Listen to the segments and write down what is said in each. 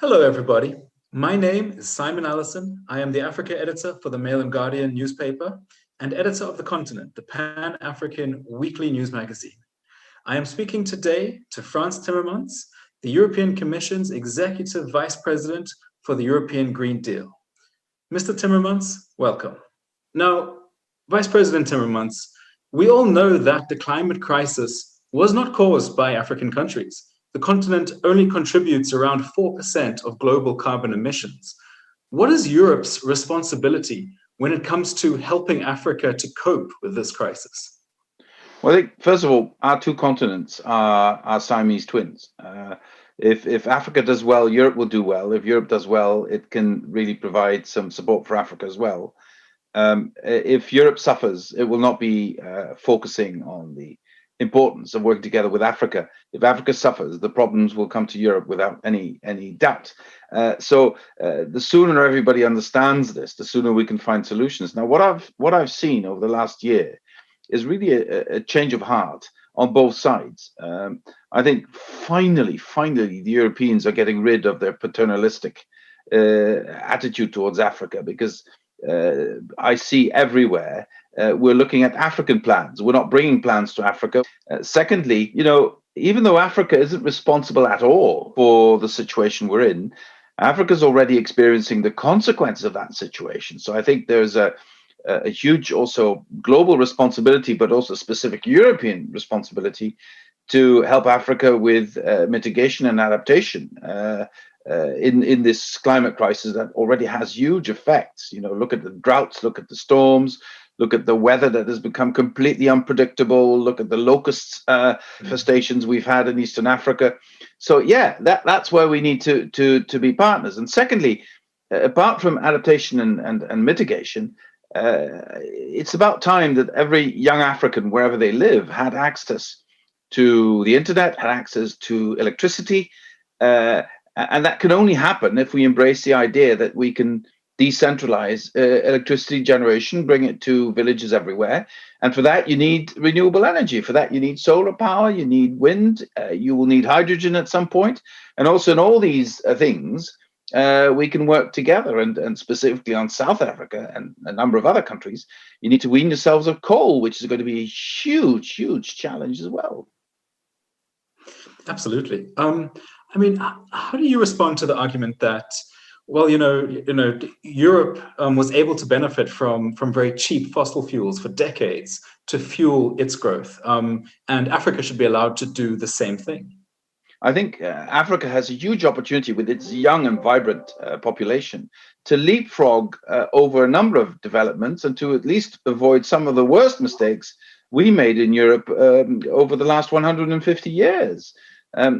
Hello, everybody. My name is Simon Allison. I am the Africa editor for the Mail and Guardian newspaper and editor of The Continent, the Pan-African weekly news magazine. I am speaking today to Frans Timmermans, the European Commission's Executive Vice President for the European Green Deal. Mr. Timmermans, welcome. Now, Vice President Timmermans, we all know that the climate crisis was not caused by African countries. The continent only contributes around 4% of global carbon emissions. What is Europe's responsibility when it comes to helping Africa to cope with this crisis? Well, I think, first of all, our two continents are Siamese twins. If Africa does well, Europe will do well. If Europe does well, it can really provide some support for Africa as well. If Europe suffers, it will not be focusing on the importance of working together with Africa. If Africa suffers, the problems will come to Europe without any doubt. So the sooner everybody understands this, the sooner we can find solutions. Now, what I've seen over the last year is really a change of heart on both sides. I think finally, the Europeans are getting rid of their paternalistic attitude towards Africa, because I see everywhere we're looking at African plans. We're not bringing plans to Africa. Secondly, even though Africa isn't responsible at all for the situation we're in, Africa's already experiencing the consequences of that situation. So I think there's a huge also global responsibility, but also specific European responsibility to help Africa with mitigation and adaptation in this climate crisis that already has huge effects. Look at the droughts, look at the storms, look at the weather that has become completely unpredictable, look at the locusts infestations we've had in Eastern Africa. So yeah, that's where we need to be partners. And secondly, apart from adaptation and mitigation, it's about time that every young African, wherever they live, had access to the internet, had access to electricity, and that can only happen if we embrace the idea that we can decentralize electricity generation, bring it to villages everywhere. And for that, you need renewable energy. For that, you need solar power, you need wind, you will need hydrogen at some point. And also in all these things, we can work together, and specifically on South Africa and a number of other countries, you need to wean yourselves of coal, which is going to be a huge challenge as well. Absolutely. How do you respond to the argument that, well, Europe was able to benefit from very cheap fossil fuels for decades to fuel its growth, and Africa should be allowed to do the same thing? I think Africa has a huge opportunity with its young and vibrant population to leapfrog over a number of developments and to at least avoid some of the worst mistakes we made in Europe over the last 150 years.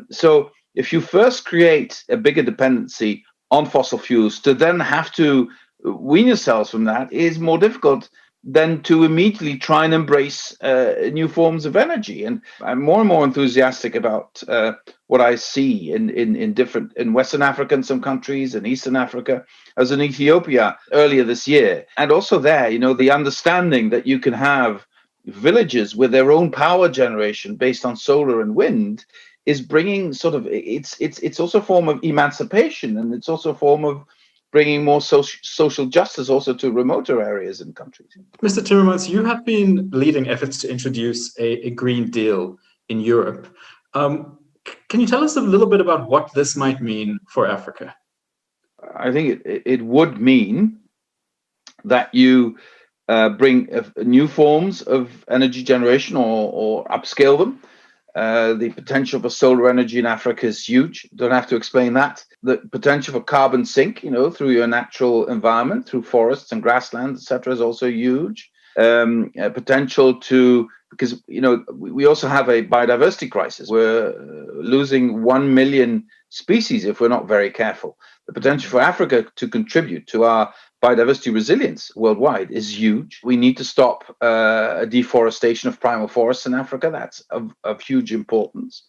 So if you first create a bigger dependency on fossil fuels, to then have to wean yourselves from that is more difficult than to immediately try and embrace new forms of energy. And I'm more and more enthusiastic about what I see in Western Africa, in some countries, in Eastern Africa. I was in Ethiopia earlier this year, and also there, the understanding that you can have villages with their own power generation based on solar and wind is bringing it's also a form of emancipation, and it's also a form of bringing more social justice also to remoter areas and countries. Mr. Timmermans, you have been leading efforts to introduce a Green Deal in Europe. Can you tell us a little bit about what this might mean for Africa? I think it would mean that you bring new forms of energy generation or upscale them. The potential for solar energy in Africa is huge. Don't have to explain that. The potential for carbon sink, through your natural environment, through forests and grasslands, etc., is also huge. Potential because we also have a biodiversity crisis. We're losing 1 million species if we're not very careful. The potential for Africa to contribute to our biodiversity resilience worldwide is huge. We need to stop deforestation of primal forests in Africa. That's of huge importance.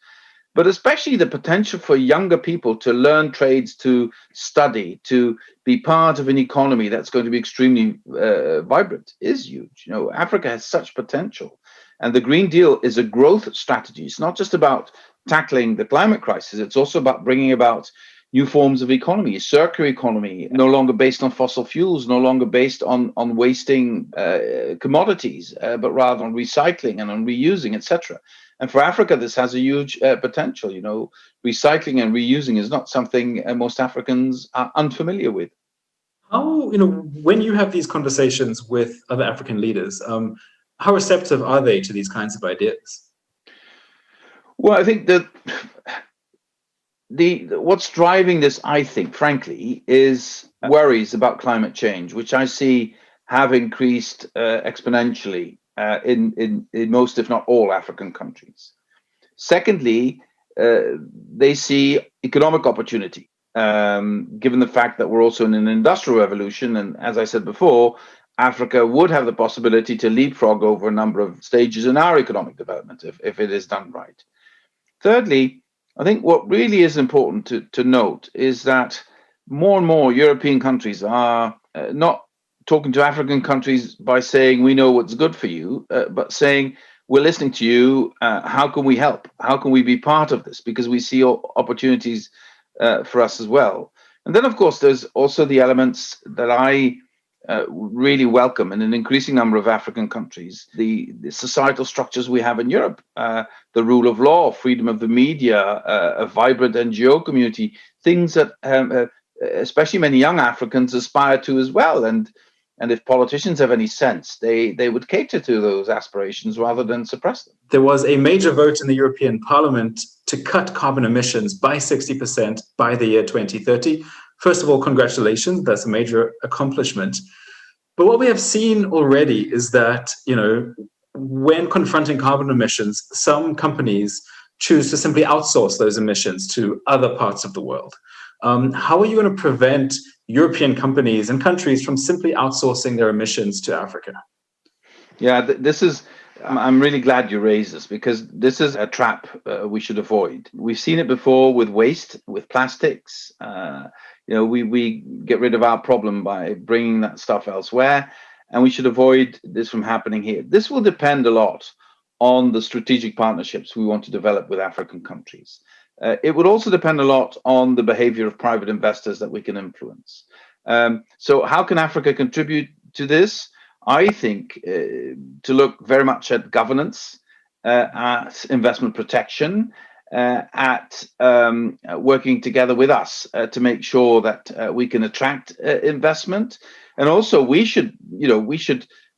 But especially the potential for younger people to learn trades, to study, to be part of an economy that's going to be extremely vibrant is huge. Africa has such potential. And the Green Deal is a growth strategy. It's not just about tackling the climate crisis. It's also about bringing about new forms of economy, circular economy, no longer based on fossil fuels, no longer based on wasting commodities, but rather on recycling and on reusing, etc. And for Africa, this has a huge potential. You know, recycling and reusing is not something most Africans are unfamiliar with. How, when you have these conversations with other African leaders, how receptive are they to these kinds of ideas? Well, I think that what's driving this, I think, frankly, is worries about climate change, which I see have increased exponentially in most, if not all, African countries. Secondly, they see economic opportunity, given the fact that we're also in an industrial revolution. And as I said before, Africa would have the possibility to leapfrog over a number of stages in our economic development if it is done right. Thirdly, I think what really is important to note is that more and more European countries are not talking to African countries by saying, we know what's good for you, but saying, we're listening to you. How can we help? How can we be part of this? Because we see opportunities for us as well. And then, of course, there's also the elements that I really welcome in an increasing number of African countries, the societal structures we have in Europe, the rule of law, freedom of the media, a vibrant NGO community, things that especially many young Africans aspire to as well. And if politicians have any sense, they would cater to those aspirations rather than suppress them. There was a major vote in the European Parliament to cut carbon emissions by 60% by the year 2030. First of all, congratulations. That's a major accomplishment. But what we have seen already is that, when confronting carbon emissions, some companies choose to simply outsource those emissions to other parts of the world. How are you going to prevent European companies and countries from simply outsourcing their emissions to Africa? Yeah, I'm really glad you raised this, because this is a trap we should avoid. We've seen it before with waste, with plastics. We get rid of our problem by bringing that stuff elsewhere, and we should avoid this from happening here. This will depend a lot on the strategic partnerships we want to develop with African countries. It would also depend a lot on the behavior of private investors that we can influence. So how can Africa contribute to this? I think to look very much at governance, at investment protection, at working together with us to make sure that we can attract investment. And also we should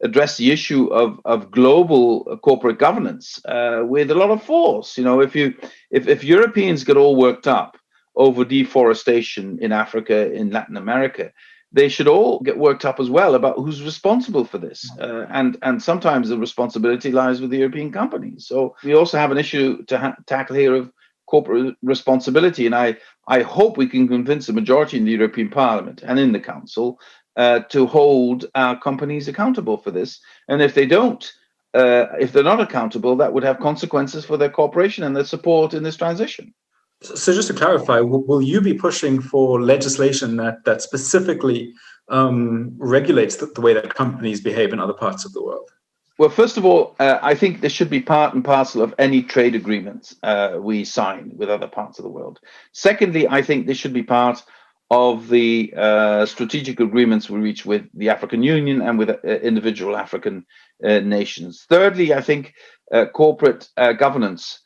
address the issue of global corporate governance with a lot of force. If Europeans get all worked up over deforestation in Africa, in Latin America, they should all get worked up as well about who's responsible for this. And sometimes the responsibility lies with the European companies. So we also have an issue to tackle here of corporate responsibility. And I hope we can convince the majority in the European Parliament and in the Council to hold our companies accountable for this. And if they don't, if they're not accountable, that would have consequences for their cooperation and their support in this transition. So just to clarify, will you be pushing for legislation that specifically regulates the way that companies behave in other parts of the world? Well, first of all, I think this should be part and parcel of any trade agreements we sign with other parts of the world. Secondly, I think this should be part of the strategic agreements we reach with the African Union and with individual African nations. Thirdly, I think corporate governance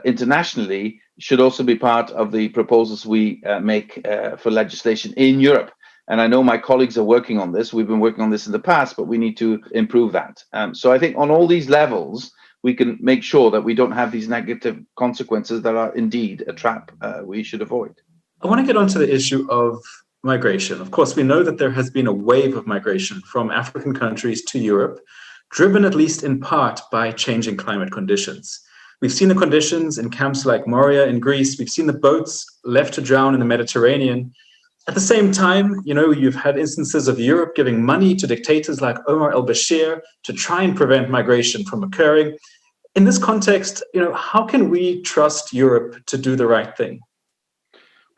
internationally should also be part of the proposals we make for legislation in Europe. And I know my colleagues are working on this. We've been working on this in the past, but we need to improve that. So I think on all these levels, we can make sure that we don't have these negative consequences that are indeed a trap we should avoid. I want to get onto the issue of migration. Of course, we know that there has been a wave of migration from African countries to Europe, driven at least in part by changing climate conditions. We've seen the conditions in camps like Moria in Greece. We've seen the boats left to drown in the Mediterranean. At the same time, you've had instances of Europe giving money to dictators like Omar al-Bashir to try and prevent migration from occurring. In this context, how can we trust Europe to do the right thing?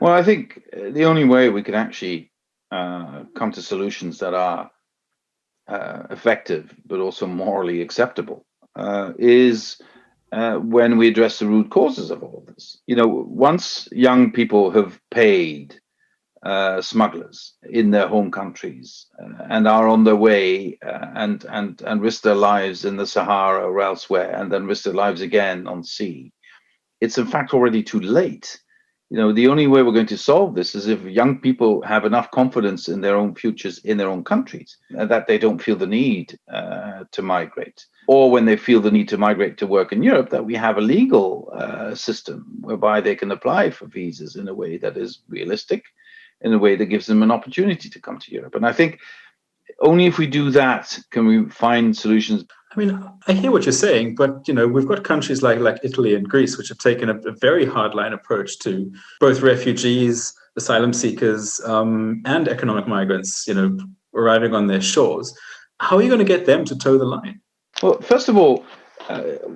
Well, I think the only way we can actually come to solutions that are effective but also morally acceptable is when we address the root causes of all this. Once young people have paid smugglers in their home countries and are on their way and risk their lives in the Sahara or elsewhere, and then risk their lives again on sea, it's in fact already too late. The only way we're going to solve this is if young people have enough confidence in their own futures in their own countries, that they don't feel the need to migrate. Or when they feel the need to migrate to work in Europe, that we have a legal system whereby they can apply for visas in a way that is realistic, in a way that gives them an opportunity to come to Europe. And I think only if we do that can we find solutions. I mean, I hear what you're saying, but we've got countries like Italy and Greece, which have taken a very hardline approach to both refugees, asylum seekers, and economic migrants, arriving on their shores. How are you going to get them to toe the line? Well, first of all,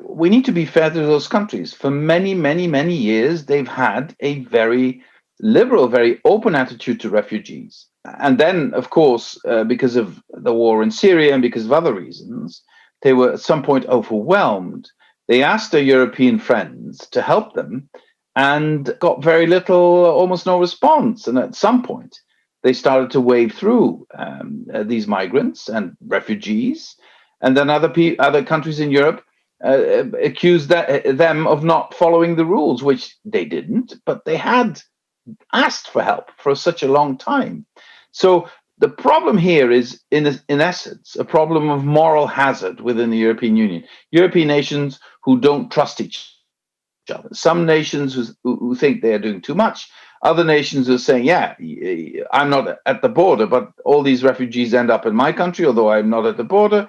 we need to be fair to those countries. For many, many, many years, they've had a very liberal, very open attitude to refugees. And then, of course, because of the war in Syria and because of other reasons, they were at some point overwhelmed. They asked their European friends to help them and got very little, almost no response. And at some point, they started to wave through these migrants and refugees. And then other countries in Europe accused them of not following the rules, which they didn't, but they had asked for help for such a long time. So the problem here is, in essence, a problem of moral hazard within the European Union. European nations who don't trust each other. Some nations who think they are doing too much. Other nations are saying, yeah, I'm not at the border, but all these refugees end up in my country, although I'm not at the border.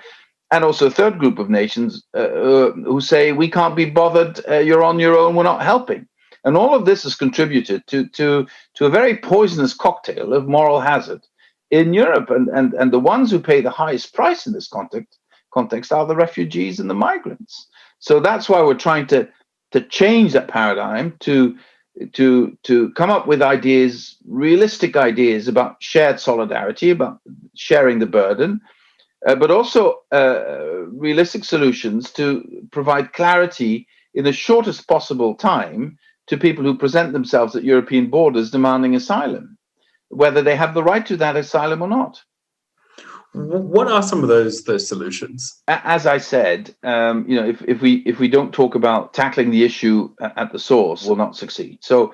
And also a third group of nations who say, we can't be bothered, you're on your own, we're not helping. And all of this has contributed to a very poisonous cocktail of moral hazard in Europe. And the ones who pay the highest price in this context are the refugees and the migrants. So that's why we're trying to change that paradigm, to come up with ideas, realistic ideas about shared solidarity, about sharing the burden, but also realistic solutions to provide clarity in the shortest possible time to people who present themselves at European borders demanding asylum, whether they have the right to that asylum or not. What are some of those solutions? As I said, if we don't talk about tackling the issue at the source, we'll not succeed. So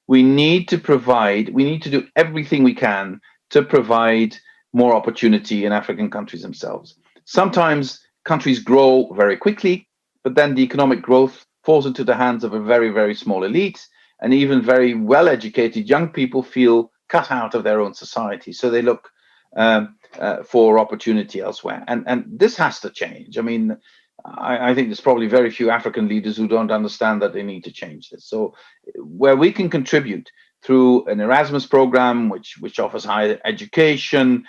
we need to do everything we can to provide more opportunity in African countries themselves. Sometimes countries grow very quickly, but then the economic growth falls into the hands of a very, very small elite, and even very well-educated young people feel cut out of their own society. So they look for opportunity elsewhere. And this has to change. I mean, I think there's probably very few African leaders who don't understand that they need to change this. So where we can contribute through an Erasmus program, which offers higher education,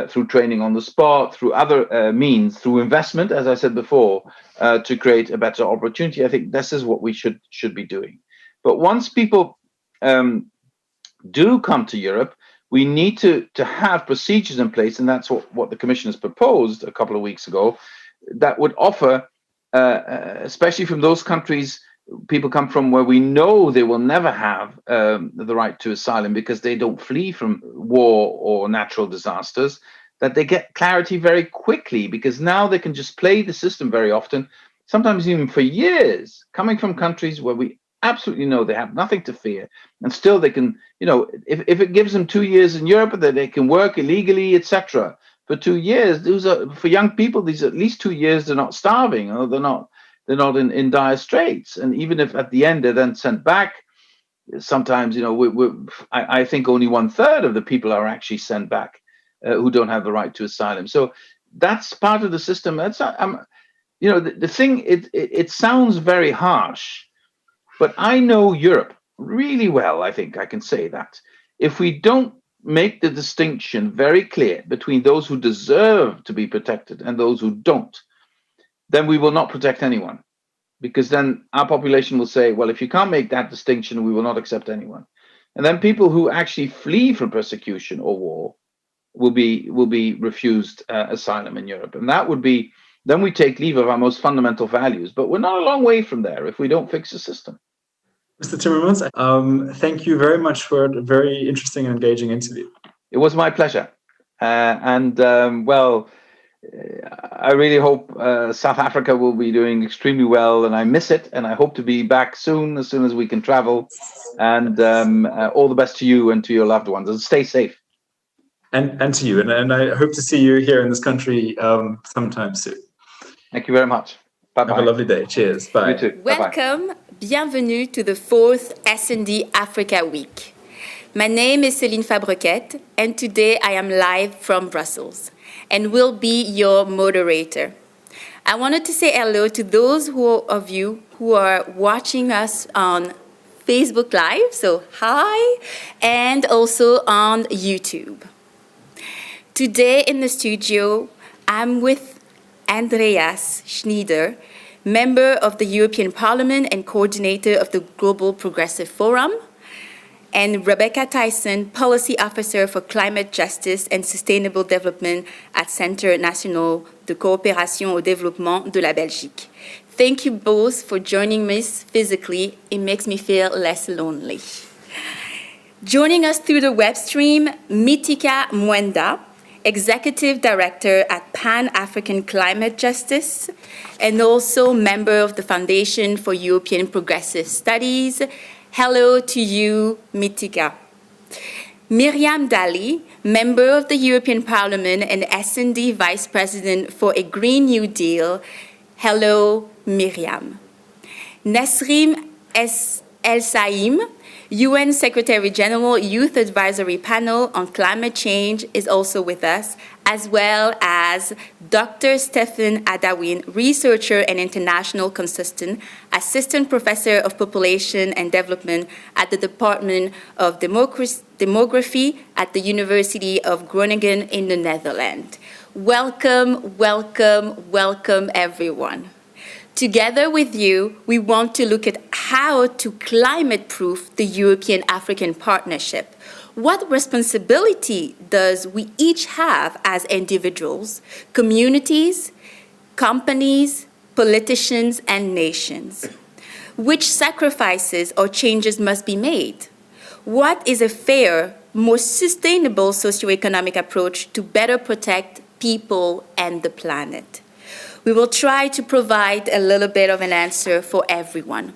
through training on the spot, through other means, through investment, as I said before, to create a better opportunity, I think this is what we should be doing. But once people do come to Europe, we need to have procedures in place, and that's what the Commission has proposed a couple of weeks ago, that would offer, especially from those countries people come from where we know they will never have the right to asylum because they don't flee from war or natural disasters, that they get clarity very quickly, because now they can just play the system very often, sometimes even for years, coming from countries where we absolutely know they have nothing to fear, and still they can, if it gives them 2 years in Europe, that they can work illegally, etc. For 2 years, those are, for young people, these are at least 2 years they're not starving, or they're not in dire straits. And even if at the end they're then sent back, sometimes, I think only 1/3 of the people are actually sent back who don't have the right to asylum. So that's part of the system. That's the thing. It sounds very harsh, but I know Europe really well. I think I can say that if we don't make the distinction very clear between those who deserve to be protected and those who don't, then we will not protect anyone, because then our population will say, well, if you can't make that distinction, we will not accept anyone. And then people who actually flee from persecution or war will be refused asylum in Europe. And that would be then we take leave of our most fundamental values. But we're not a long way from there if we don't fix the system. Mr. Timmermans, thank you very much for a very interesting and engaging interview. It was my pleasure. I really hope South Africa will be doing extremely well, and I miss it, and I hope to be back soon as we can travel. And all the best to you and to your loved ones, and stay safe. And to you, and I hope to see you here in this country sometime soon. Thank you very much. Bye-bye. Have a lovely day. Cheers. Bye. You too. Welcome, bienvenue to the 4th S&D Africa Week. My name is Céline Fabrequette, and today I am live from Brussels and will be your moderator. I wanted to say hello to those of you who are watching us on Facebook Live, so hi, and also on YouTube. Today in the studio, I'm with Andreas Schneider, member of the European Parliament and coordinator of the Global Progressive Forum, and Rebecca Tyson, Policy Officer for Climate Justice and Sustainable Development at Centre National de Coopération au Développement de la Belgique. Thank you both for joining me physically. It makes me feel less lonely. Joining us through the web stream, Mitika Mwenda, Executive Director at Pan-African Climate Justice, and also member of the Foundation for European Progressive Studies. Hello to you, Mitika. Miriam Dali, member of the European Parliament and S&D Vice President for a Green New Deal. Hello, Miriam. Nesrim El Saim, UN Secretary General Youth Advisory Panel on Climate Change, is also with us, as well as Dr. Stefan Adawin, researcher and international consultant, Assistant Professor of Population and Development at the Department of Demography at the University of Groningen in the Netherlands. Welcome, welcome, welcome, everyone. Together with you, we want to look at how to climate-proof the European-African partnership. What responsibility does we each have as individuals, communities, companies, politicians, and nations? Which sacrifices or changes must be made? What is a fair, more sustainable socioeconomic approach to better protect people and the planet? We will try to provide a little bit of an answer for everyone.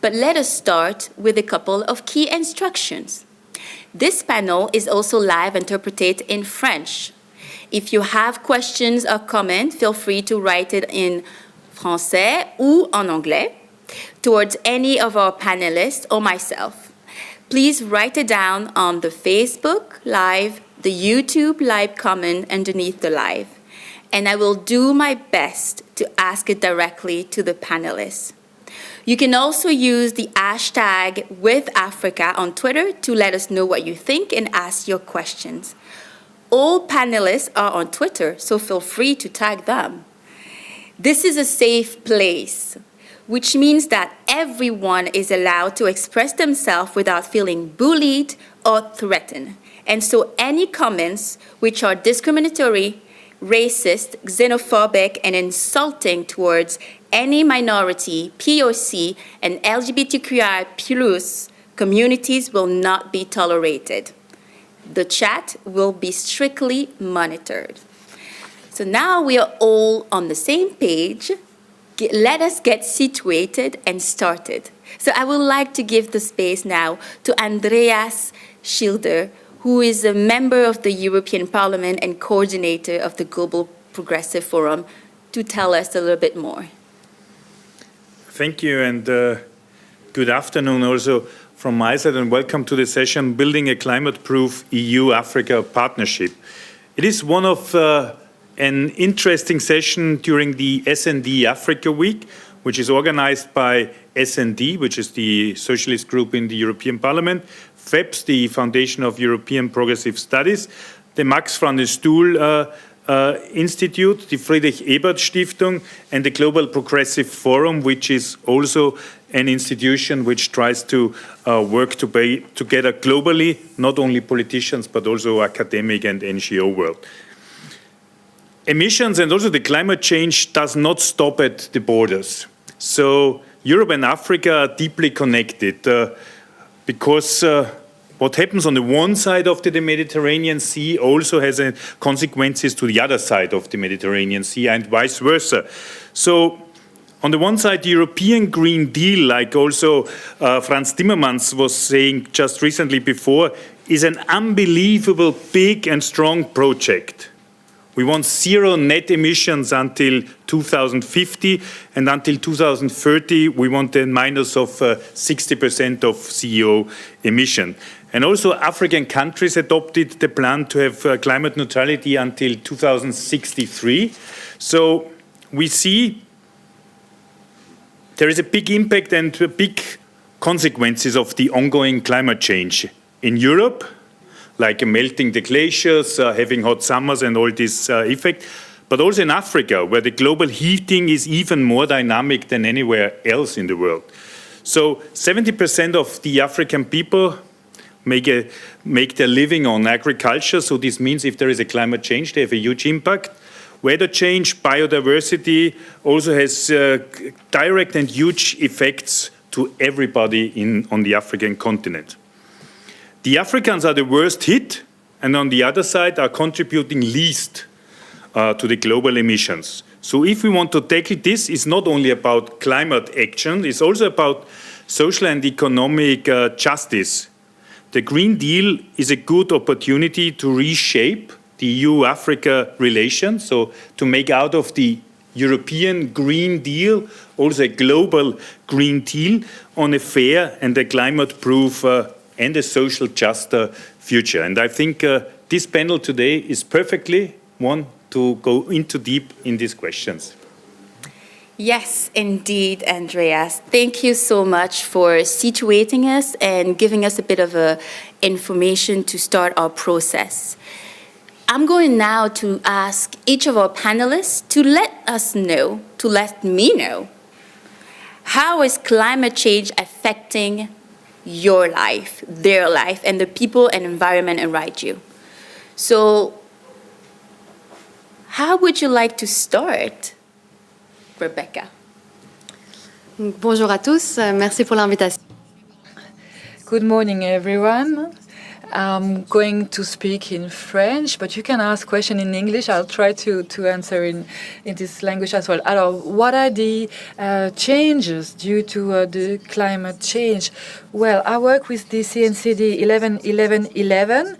But let us start with a couple of key instructions. This panel is also live interpreted in French. If you have questions or comments, feel free to write it in français ou en anglais towards any of our panelists or myself. Please write it down on the Facebook Live, the YouTube Live comment underneath the live, and I will do my best to ask it directly to the panelists. You can also use the hashtag #WithAfrica on Twitter to let us know what you think and ask your questions. All panelists are on Twitter, so feel free to tag them. This is a safe place, which means that everyone is allowed to express themselves without feeling bullied or threatened. And so any comments which are discriminatory, racist, xenophobic, and insulting towards any minority, POC, and LGBTQI+ communities will not be tolerated. The chat will be strictly monitored. So now we are all on the same page. Let us get situated and started. So I would like to give the space now to Andreas Schilder, who is a member of the European Parliament and coordinator of the Global Progressive Forum, to tell us a little bit more. Thank you, and good afternoon also from my side, and welcome to the session, Building a Climate-Proof EU-Africa Partnership. It is one of an interesting session during the S&D Africa Week, which is organized by S&D, which is the socialist group in the European Parliament, FEPS, the Foundation of European Progressive Studies, the Max van der Stoel Institute, the Friedrich Ebert Stiftung, and the Global Progressive Forum, which is also an institution which tries to work together globally, not only politicians, but also academic and NGO world. emissions and also the climate change does not stop at the borders. So Europe and Africa are deeply connected because what happens on the one side of the Mediterranean Sea also has consequences to the other side of the Mediterranean Sea and vice versa. So on the one side, the European Green Deal, like also Frans Timmermans was saying just recently before, is an unbelievable big and strong project. We want zero net emissions until 2050, and until 2030, we want a minus of 60% of CO emission. And also, African countries adopted the plan to have climate neutrality until 2063. So we see there is a big impact and big consequences of the ongoing climate change in Europe, like melting the glaciers, having hot summers and all this effect, but also in Africa, where the global heating is even more dynamic than anywhere else in the world. So 70% of the African people make their living on agriculture. So this means if there is a climate change, they have a huge impact. Weather change, biodiversity also has direct and huge effects to everybody on the African continent. The Africans are the worst hit, and on the other side are contributing least to the global emissions. So if we want to tackle this, it's not only about climate action, it's also about social and economic justice. The Green Deal is a good opportunity to reshape the EU-Africa relation, so to make out of the European Green Deal also a global Green Deal on a fair and a climate-proof and a social just future. And I think this panel today is perfectly one to go into deep in these questions. Yes, indeed, Andreas. Thank you so much for situating us and giving us a bit of information to start our process. I'm going now to ask each of our panelists to let me know, how is climate change affecting your life, their life, and the people and environment around you? So, how would you like to start, Rebecca? Bonjour à tous, merci pour l'invitation. Good morning, everyone. I'm going to speak in French, but you can ask questions in English. I'll try to answer in this language as well. Alors, what are the changes due to the climate change? Well, I work with the CNCD 11-11-11,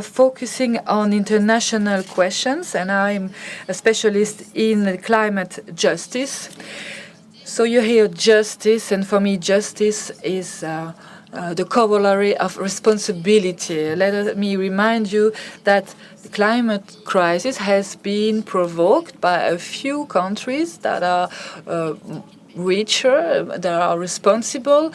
focusing on international questions, and I'm a specialist in climate justice. So you hear justice, and for me, justice is the corollary of responsibility. Let me remind you that the climate crisis has been provoked by a few countries that are richer, that are responsible,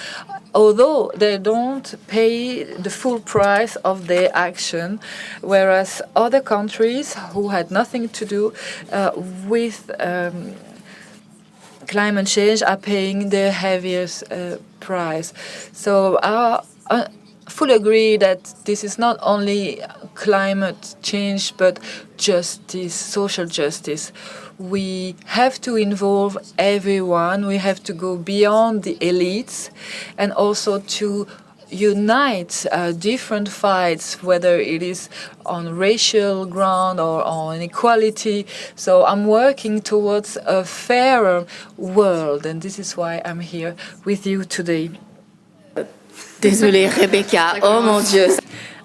although they don't pay the full price of their action, whereas other countries who had nothing to do with climate change are paying the heaviest price. So I fully agree that this is not only climate change, but justice, social justice. We have to involve everyone. We have to go beyond the elites and also to unite different fights, whether it is on racial ground or on equality. So I'm working towards a fairer world, and this is why I'm here with you today. Désolée, Rebecca. Oh mon Dieu.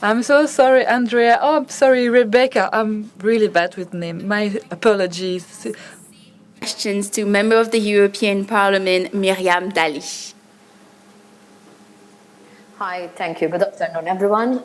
I'm so sorry, Andrea. Oh, sorry, Rebecca. I'm really bad with name. My apologies. Questions to Member of the European Parliament, Miriam Dalli. Hi, thank you. Good afternoon, everyone.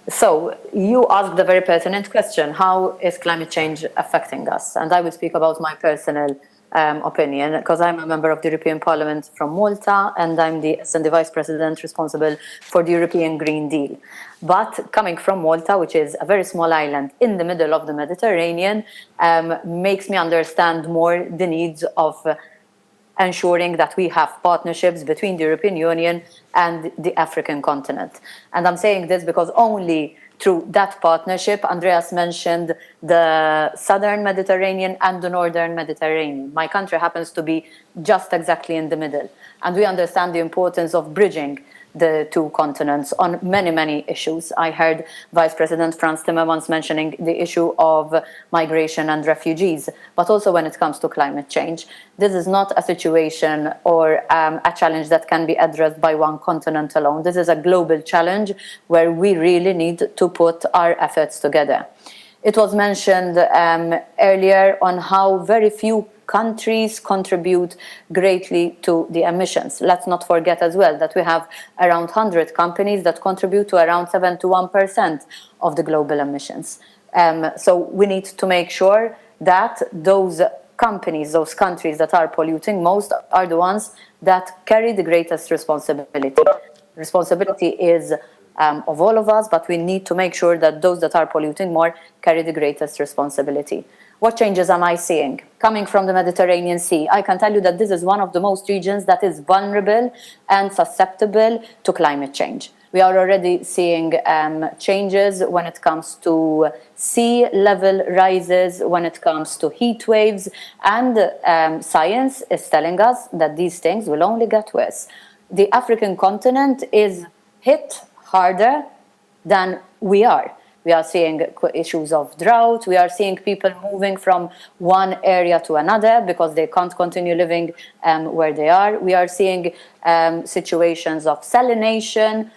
So you asked a very pertinent question: how is climate change affecting us? And I will speak about my personal opinion, because I'm a member of the European Parliament from Malta, and I'm the S&D Vice President responsible for the European Green Deal. But coming from Malta, which is a very small island in the middle of the Mediterranean, makes me understand more the needs of ensuring that we have partnerships between the European Union and the African continent. And I'm saying this because only through that partnership, Andreas mentioned the Southern Mediterranean and the Northern Mediterranean. My country happens to be just exactly in the middle. And we understand the importance of bridging the two continents on many, many issues. I heard Vice President Frans Timmermans mentioning the issue of migration and refugees, but also when it comes to climate change. This is not a situation or a challenge that can be addressed by one continent alone. This is a global challenge where we really need to put our efforts together. It was mentioned earlier on how very few countries contribute greatly to the emissions. Let's not forget as well that we have around 100 companies that contribute to around 71% of the global emissions. So we need to make sure that those companies, those countries that are polluting most are the ones that carry the greatest responsibility. Responsibility is of all of us, but we need to make sure that those that are polluting more carry the greatest responsibility. What changes am I seeing? Coming from the Mediterranean Sea, I can tell you that this is one of the most regions that is vulnerable and susceptible to climate change. We are already seeing changes when it comes to sea level rises, when it comes to heat waves, and science is telling us that these things will only get worse. The African continent is hit harder than we are. We are seeing issues of drought. We are seeing people moving from one area to another because they can't continue living where they are. We are seeing situations of salination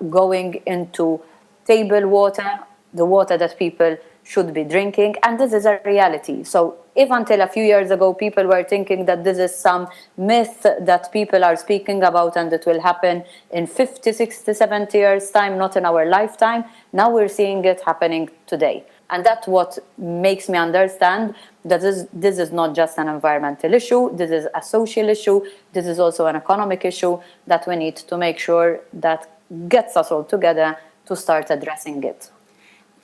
going into table water, the water that people should be drinking, and this is a reality. So if until a few years ago people were thinking that this is some myth that people are speaking about and it will happen in 50, 60, 70 years time, not in our lifetime, now we're seeing it happening today. And that's what makes me understand that this is not just an environmental issue, this is a social issue, this is also an economic issue that we need to make sure that gets us all together to start addressing it.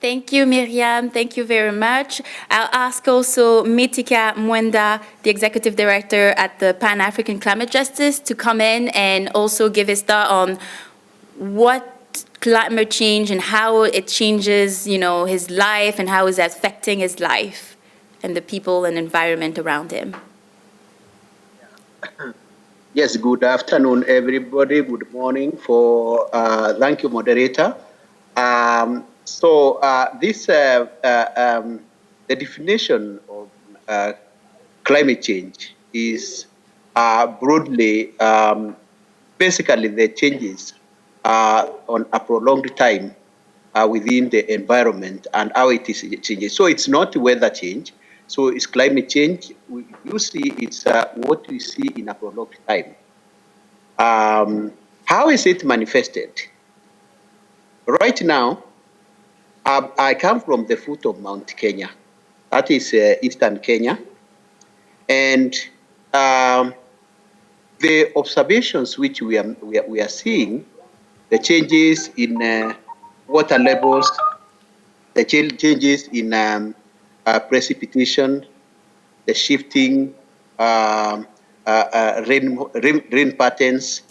Thank you, Miriam. Thank you very much. I'll ask also Mitika Mwenda, the Executive Director at the Pan-African Climate Justice, to come in and also give his thought on what climate change and how it changes, his life and how is that affecting his life and the people and environment around him. Yes, good afternoon, everybody. Good morning. Thank you, moderator. The definition of climate change is broadly, basically the changes on a prolonged time within the environment and how it is changing. So it's not weather change. So it's climate change. You see, it's what we see in a prolonged time. How is it manifested? Right now, I come from the foot of Mount Kenya. That is eastern Kenya. And the observations which we are seeing, the changes in water levels, the changes in precipitation, the shifting rain patterns,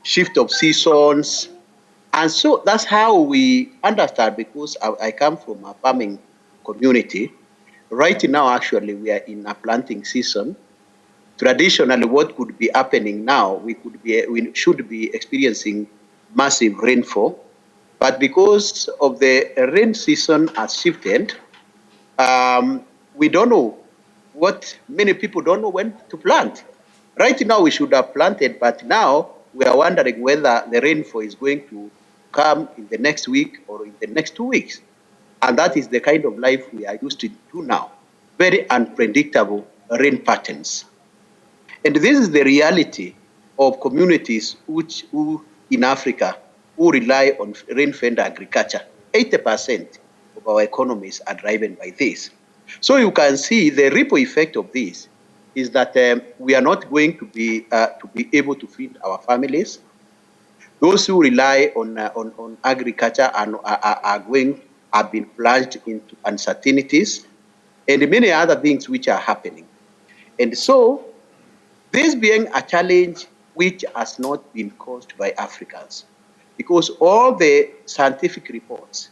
shift of seasons. And so that's how we understand, because I come from a farming community. Right now, actually, we are in a planting season. Traditionally, what could be happening now, we should be experiencing massive rainfall. But because of the rain season has shifted, we don't know many people don't know when to plant. Right now, we should have planted, but now we are wondering whether the rainfall is going to come in the next week or in the next 2 weeks. And that is the kind of life we are used to do now. Very unpredictable rain patterns. And this is the reality of communities who in Africa who rely on rain-fed agriculture. 80% of our economies are driven by this. So you can see the ripple effect of this is that we are not going to be able to feed our families. Those who rely on agriculture have been plunged into uncertainties and many other things which are happening. And so, this being a challenge which has not been caused by Africans, because all the scientific reports,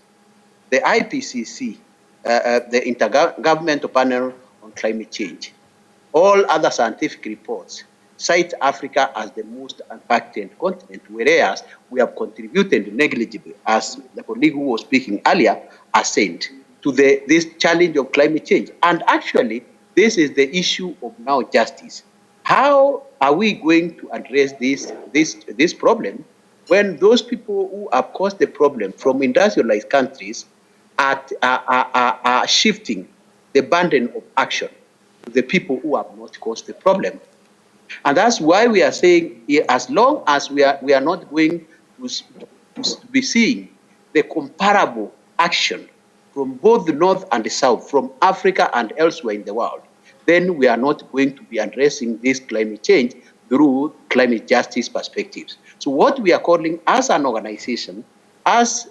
the IPCC, the Intergovernmental Panel on Climate Change, all other scientific reports cite Africa as the most impacted continent, whereas we have contributed negligibly, as the colleague who was speaking earlier has said, to this challenge of climate change. And actually, this is the issue of now justice. How are we going to address this problem when those people who have caused the problem from industrialized countries are shifting the burden of action to the people who have not caused the problem? And that's why we are saying, as long as we are not going to be seeing the comparable action from both the North and the South, from Africa and elsewhere in the world, then we are not going to be addressing this climate change through climate justice perspectives. So what we are calling as an organization, as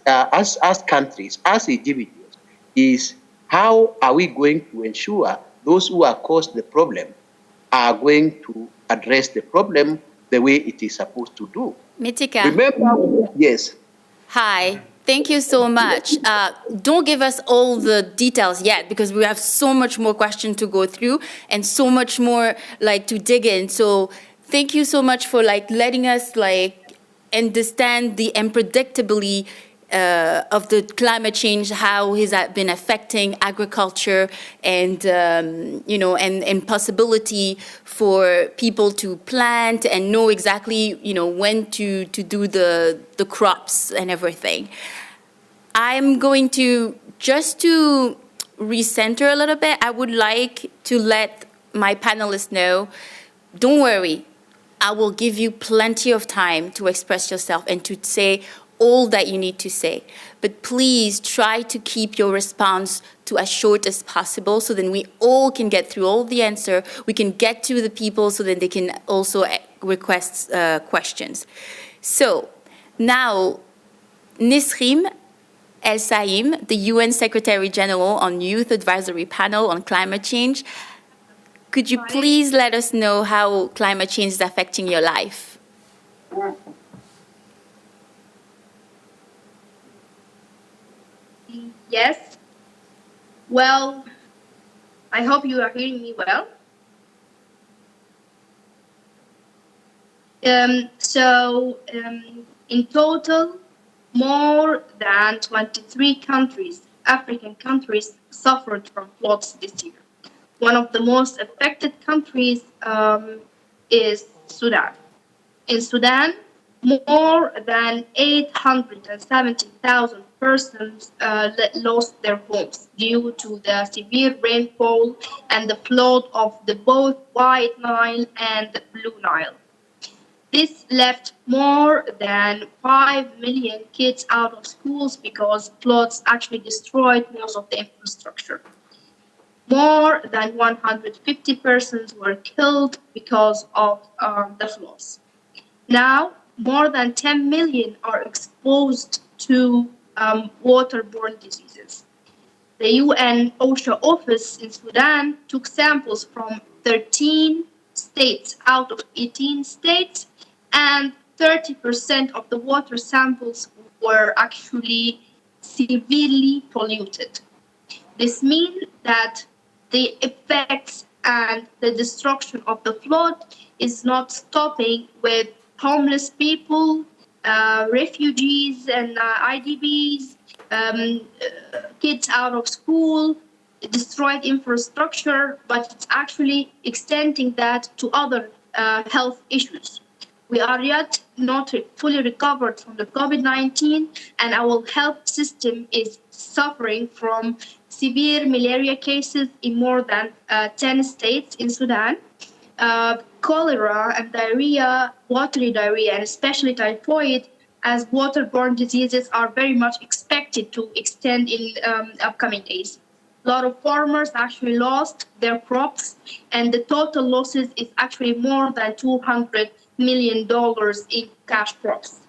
countries, as individuals, is how are we going to ensure those who have caused the problem are going to address the problem the way it is supposed to do. Mitika. Remember, yes. Hi, thank you so much. Don't give us all the details yet, because we have so much more questions to go through and so much more to dig in. So thank you so much for letting us understand the unpredictability of the climate change, how has that been affecting agriculture, and and possibility for people to plant and know exactly when to do the crops and everything. I'm going to just to recenter a little bit. I would like to let my panelists know, don't worry, I will give you plenty of time to express yourself and to say all that you need to say. But please try to keep your response to as short as possible, so then we all can get through all the answer. We can get to the people so that they can also request questions. So now, Nisrim El Saim, the UN Secretary General on Youth Advisory Panel on Climate Change, could you please let us know how climate change is affecting your life? Yes. Well, I hope you are hearing me well. In total, more than 23 countries, African countries, suffered from floods this year. One of the most affected countries is Sudan. In Sudan, more than 870,000 persons lost their homes due to the severe rainfall and the flood of both White Nile and Blue Nile. This left more than 5 million kids out of schools because floods actually destroyed most of the infrastructure. More than 150 persons were killed because of the floods. Now, more than 10 million are exposed to waterborne diseases. The UN OSHA office in Sudan took samples from 13 states out of 18 states, and 30% of the water samples were actually severely polluted. This means that the effects and the destruction of the flood is not stopping with homeless people, refugees and IDPs, kids out of school, destroyed infrastructure, but it's actually extending that to other health issues. We are yet not fully recovered from the COVID-19, and our health system is suffering from severe malaria cases in more than 10 states in Sudan. Cholera and diarrhea, watery diarrhea, and especially typhoid as waterborne diseases are very much expected to extend in upcoming days. A lot of farmers actually lost their crops, and the total losses is actually more than $200 million in cash crops.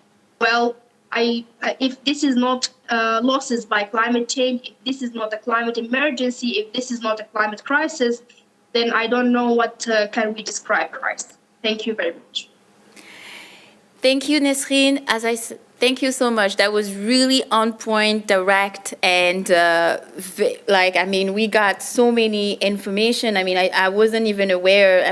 Well, if this is not losses by climate change, if this is not a climate emergency, if this is not a climate crisis, then I don't know what can we describe Christ. Thank you very much. Thank you, Nesrine. Thank you so much. That was really on point, direct, and we got so many information. I wasn't even aware.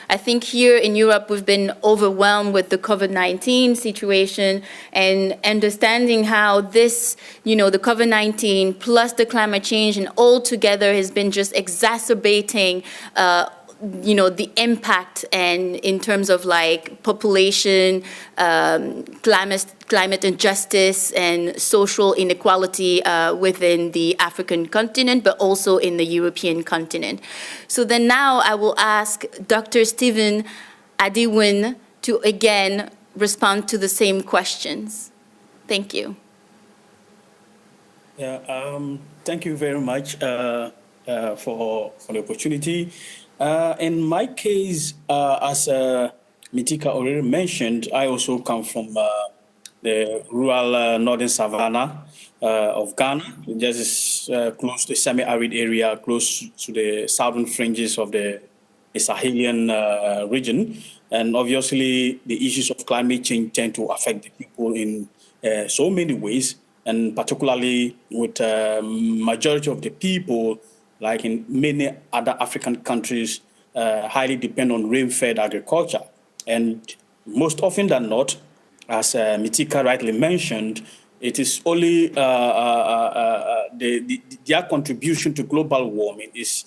I think here in Europe, we've been overwhelmed with the COVID-19 situation and understanding how this, the COVID-19 plus the climate change and all together has been just exacerbating the impact and in terms of like population, climate injustice and social inequality within the African continent, but also in the European continent. So then now I will ask Dr. Stephen Adewin to again respond to the same questions. Thank you. Yeah, thank you very much for the opportunity. In my case, as Mitika already mentioned, I also come from the rural northern savannah of Ghana, just close to the semi-arid area, close to the southern fringes of the Sahelian region. And obviously, the issues of climate change tend to affect the people in so many ways, and particularly with majority of the people, like in many other African countries, highly depend on rain-fed agriculture. And most often than not, as Mitika rightly mentioned, it is only their contribution to global warming is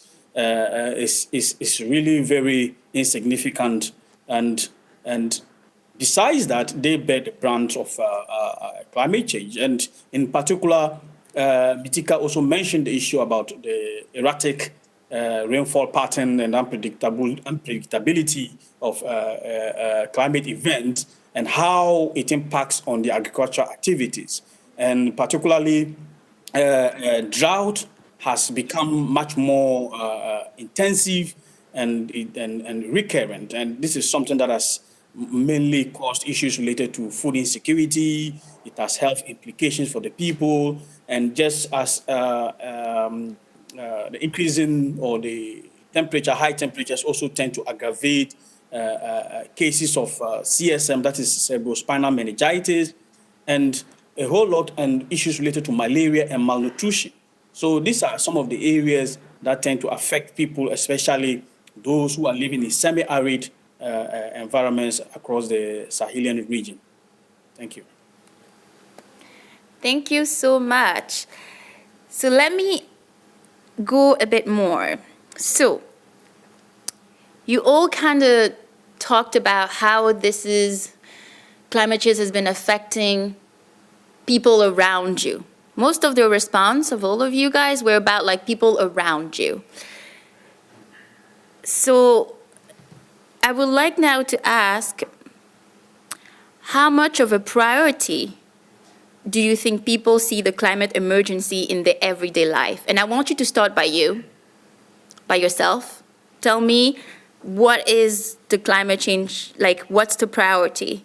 really very insignificant. And besides that, they bear the brunt of climate change. And in particular, Mitika also mentioned the issue about the erratic rainfall pattern and unpredictability of climate events and how it impacts on the agricultural activities. And particularly, drought has become much more intensive and recurrent. And this is something that has mainly caused issues related to food insecurity. It has health implications for the people. And just as the increasing or the high temperatures also tend to aggravate cases of CSM, that is cerebrospinal meningitis, and a whole lot and issues related to malaria and malnutrition. So these are some of the areas that tend to affect people, especially those who are living in semi-arid environments across the Sahelian region. Thank you. Thank you so much. So let me go a bit more. So you all kind of talked about how climate change has been affecting people around you. Most of the response of all of you guys were about like people around you. So I would like now to ask, how much of a priority do you think people see the climate emergency in their everyday life? And I want you to start by yourself. Tell me, what is the climate change, like what's the priority?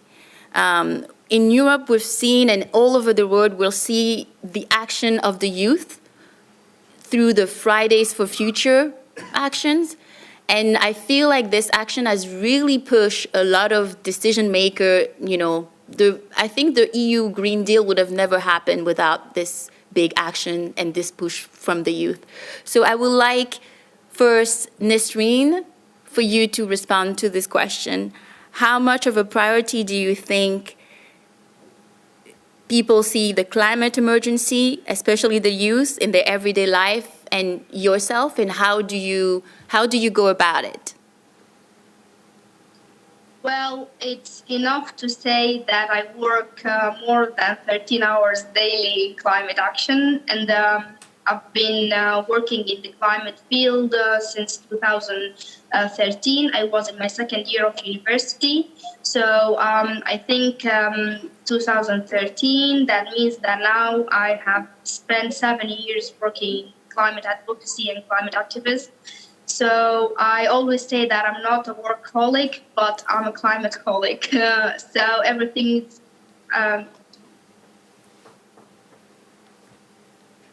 In Europe, we've seen, and all over the world, we'll see the action of the youth through the Fridays for Future actions. And I feel like this action has really pushed a lot of decision maker, I think the EU Green Deal would have never happened without this big action and this push from the youth. So I would like first, Nesrine, for you to respond to this question. How much of a priority do you think people see the climate emergency, especially the youth, in their everyday life, and yourself, and how do you go about it? Well, it's enough to say that I work more than 13 hours daily in climate action, and I've been working in the climate field since 2013. I was in my second year of university. So I think 2013, that means that now I have spent 7 years working in climate advocacy and climate activist. So I always say that I'm not a workaholic, but I'm a climate-holic. So everything's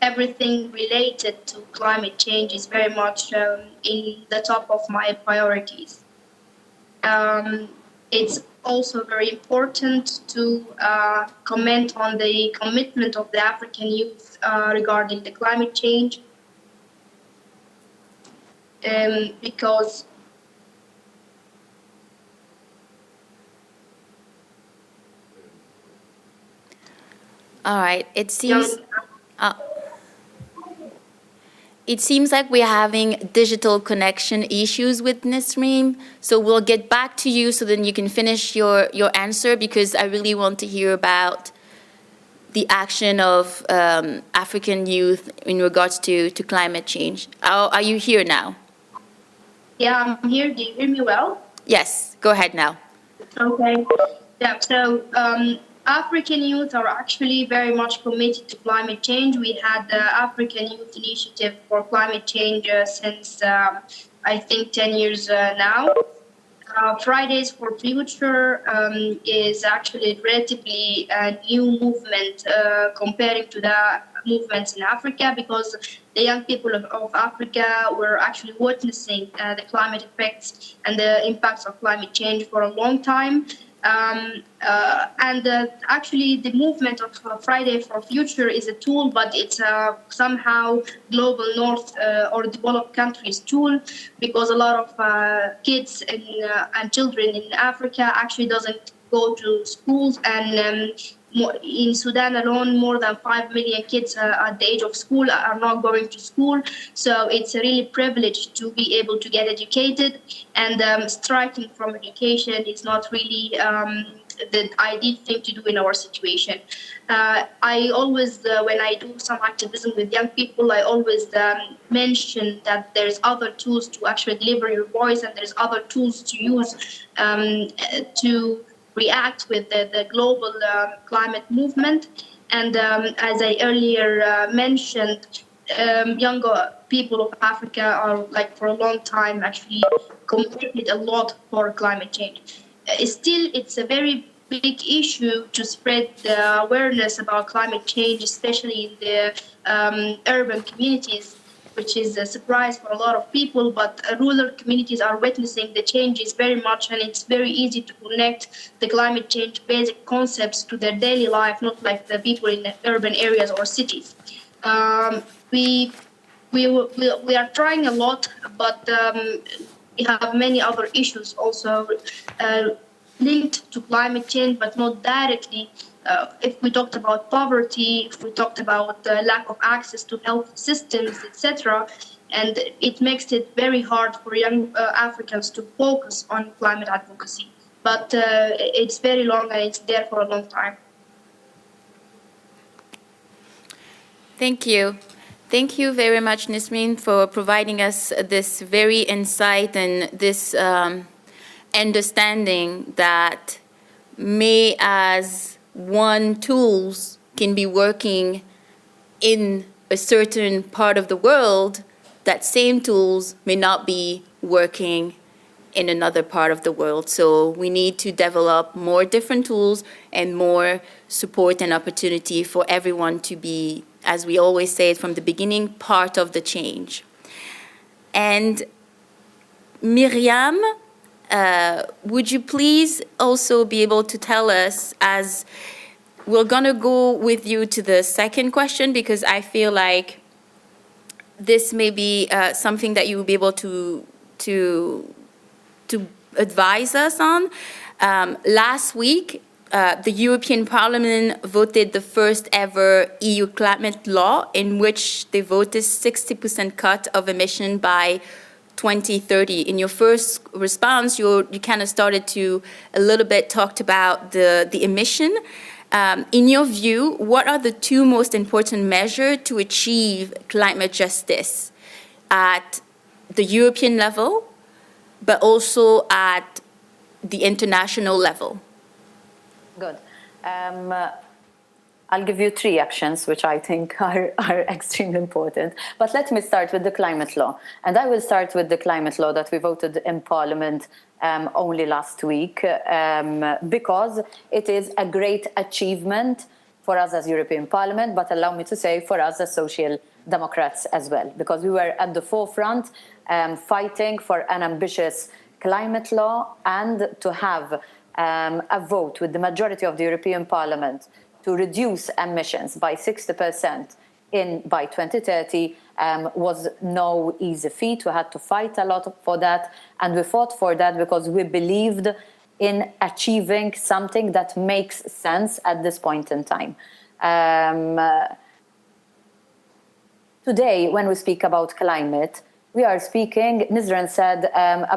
everything related to climate change is very much in the top of my priorities. It's also very important to comment on the commitment of the African youth regarding the climate change, because all right, it seems like we're having digital connection issues with Nisreen, so we'll get back to you so then you can finish your answer, because I really want to hear about the action of African youth in regards to climate change. Are you here now? Yeah, I'm here. Do you hear me well? Yes, go ahead now. Okay. Yeah, so African youth are actually very much committed to climate change. We had the African Youth Initiative for Climate Change since, I think, 10 years now. Fridays for Future is actually a relatively new movement comparing to the movements in Africa, because the young people of Africa were actually witnessing the climate effects and the impacts of climate change for a long time. Actually, the movement of Friday for Future is a tool, but it's somehow global north or developed countries tool, because a lot of kids and children in Africa actually doesn't go to schools, and in Sudan alone, more than 5 million kids at the age of school are not going to school. So it's a really privilege to be able to get educated, and striking from education is not really the ideal thing to do in our situation. I always, when I do some activism with young people, I always mention that there's other tools to actually deliver your voice, and there's other tools to use to react with the global climate movement. And as I earlier mentioned, younger people of Africa are, like, for a long time actually committed a lot for climate change. Still, it's a very big issue to spread the awareness about climate change, especially in the urban communities, which is a surprise for a lot of people, but rural communities are witnessing the changes very much, and it's very easy to connect the climate change basic concepts to their daily life, not like the people in the urban areas or cities. We are trying a lot, but we have many other issues also linked to climate change, but not directly. If we talked about poverty, if we talked about lack of access to health systems, etc., and it makes it very hard for young Africans to focus on climate advocacy. But it's very long, and it's there for a long time. Thank you. Thank you very much, Nisreen, for providing us this very insight and this understanding that may as one tools can be working in a certain part of the world, that same tools may not be working in another part of the world. So we need to develop more different tools and more support and opportunity for everyone to be, as we always say from the beginning, part of the change. And Miriam, would you please also be able to tell us, as we're gonna go with you to the second question, because I feel like this may be something that you will be able to advise us on. Last week, the European Parliament voted the first ever EU climate law, in which they voted 60% cut of emission by 2030. In your first response, you kind of started to a little bit talked about the emission. In your view, what are the two most important measures to achieve climate justice at the European level, but also at the international level? Good. I'll give you three actions, which I think are extremely important. But let me start with the climate law. And I will start with the climate law that we voted in Parliament only last week, because it is a great achievement for us as European Parliament, but allow me to say for us as Social Democrats as well, because we were at the forefront fighting for an ambitious climate law and to have a vote with the majority of the European Parliament to reduce emissions by 60% by 2030 was no easy feat. We had to fight a lot for that, and we fought for that because we believed in achieving something that makes sense at this point in time. Today, when we speak about climate, we are speaking, Nizran said,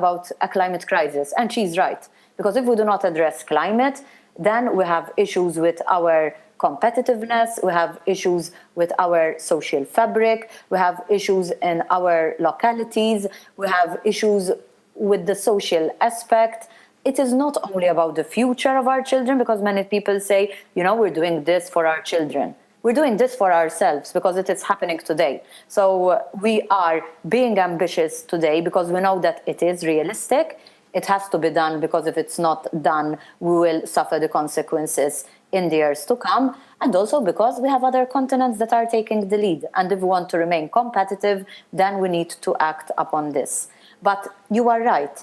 about a climate crisis, and she's right, because if we do not address climate, then we have issues with our competitiveness, we have issues with our social fabric, we have issues in our localities, we have issues with the social aspect. It is not only about the future of our children, because many people say, you know, we're doing this for our children. We're doing this for ourselves because it is happening today. So we are being ambitious today because we know that it is realistic. It has to be done, because if it's not done, we will suffer the consequences in the years to come. And also because we have other continents that are taking the lead. And if we want to remain competitive, then we need to act upon this. But you are right.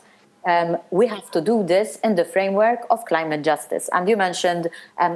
We have to do this in the framework of climate justice. And you mentioned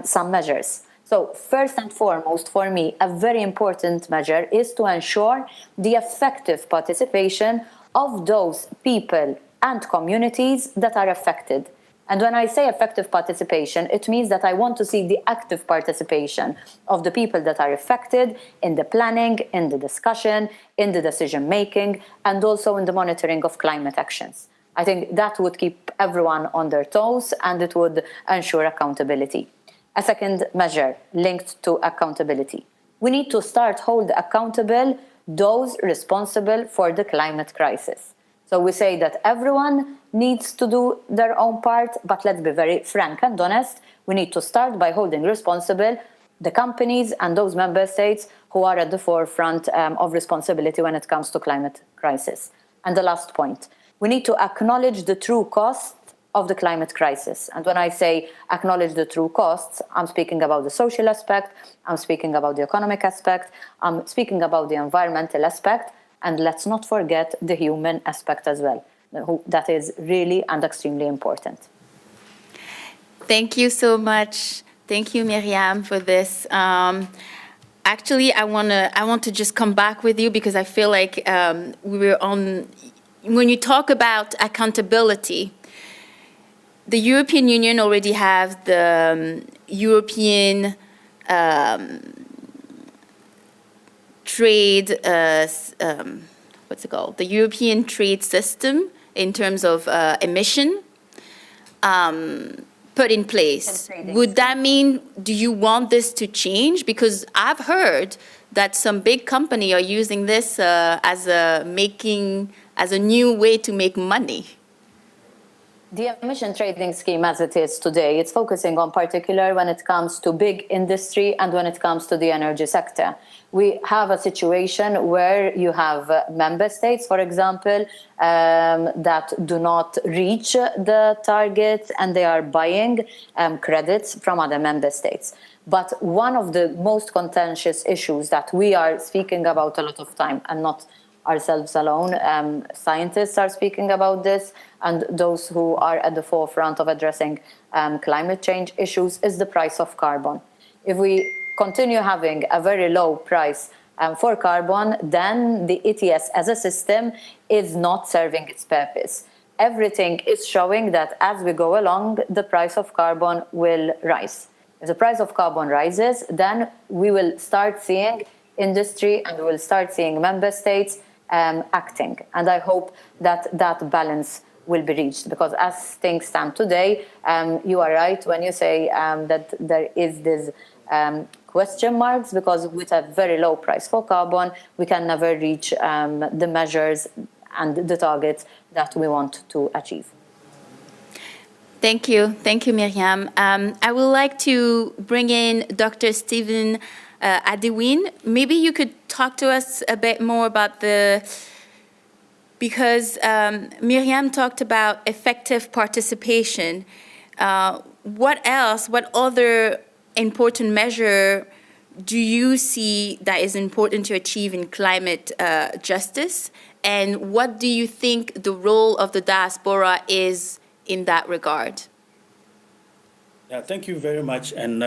some measures. So first and foremost, for me, a very important measure is to ensure the effective participation of those people and communities that are affected. And when I say effective participation, it means that I want to see the active participation of the people that are affected in the planning, in the discussion, in the decision-making, and also in the monitoring of climate actions. I think that would keep everyone on their toes, and it would ensure accountability. A second measure linked to accountability. We need to start hold accountable those responsible for the climate crisis. So we say that everyone needs to do their own part, but let's be very frank and honest. We need to start by holding responsible the companies and those member states who are at the forefront of responsibility when it comes to climate crisis. And the last point, we need to acknowledge the true cost of the climate crisis. And when I say acknowledge the true costs, I'm speaking about the social aspect, I'm speaking about the economic aspect, I'm speaking about the environmental aspect, and let's not forget the human aspect as well. That is really and extremely important. Thank you so much. Thank you, Miriam, for this. Actually, I want to just come back with you, because I feel like when you talk about accountability, the European Union already has the European trade, what's it called? The European trade system in terms of emission put in place. Would that mean, do you want this to change? Because I've heard that some big company are using this as a new way to make money. The emission trading scheme as it is today, it's focusing on particular when it comes to big industry and when it comes to the energy sector. We have a situation where you have member states, for example, that do not reach the targets and they are buying credits from other member states. But one of the most contentious issues that we are speaking about a lot of time, and not ourselves alone, scientists are speaking about this, and those who are at the forefront of addressing climate change issues, is the price of carbon. If we continue having a very low price for carbon, then the ETS as a system is not serving its purpose. Everything is showing that as we go along, the price of carbon will rise. If the price of carbon rises, then we will start seeing industry and we will start seeing member states acting. And I hope that that balance will be reached, because as things stand today, you are right when you say that there is this question marks, because with a very low price for carbon, we can never reach the measures and the targets that we want to achieve. Thank you. Thank you, Miriam. I would like to bring in Dr. Stephen Adewin. Maybe you could talk to us a bit more about because Miriam talked about effective participation. What other important measure do you see that is important to achieve in climate justice? And what do you think the role of the diaspora is in that regard? Yeah, thank you very much. And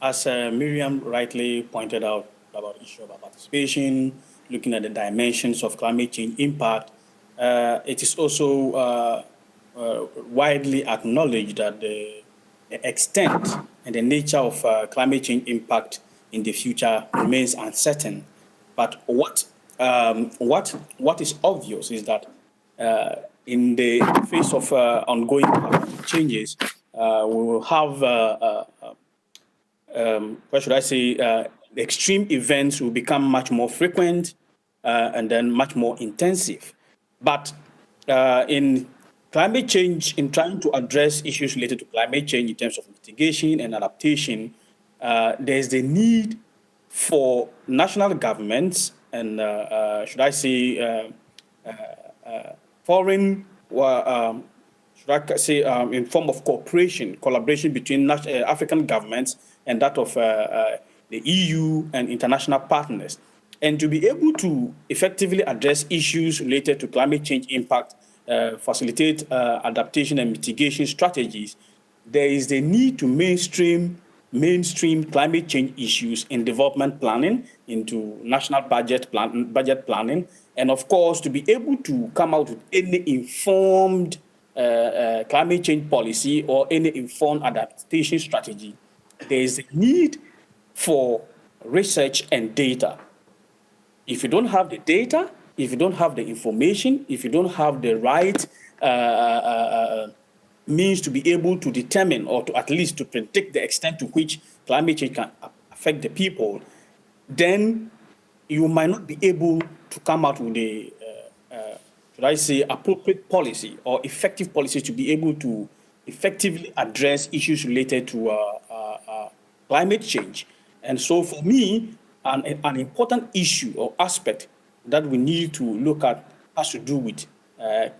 as Miriam rightly pointed out about the issue of participation, looking at the dimensions of climate change impact, it is also widely acknowledged that the extent and the nature of climate change impact in the future remains uncertain. But what is obvious is that in the face of ongoing changes, we will have what should I say? Extreme events will become much more frequent and then much more intensive. But in climate change, in trying to address issues related to climate change in terms of mitigation and adaptation, there's the need for national governments and, should I say, foreign, should I say, in form of collaboration between African governments and that of the EU and international partners. And to be able to effectively address issues related to climate change impact, facilitate adaptation and mitigation strategies, there is the need to mainstream climate change issues in development planning into national budget planning, and of course to be able to come out with any informed climate change policy or any informed adaptation strategy. There is a need for research and data. If you don't have the data, if you don't have the information, if you don't have the right means to be able to determine or to at least to predict the extent to which climate change can affect the people, then you might not be able to come out with a, should I say, appropriate policy or effective policy to be able to effectively address issues related to climate change. And so for me, an important issue or aspect that we need to look at has to do with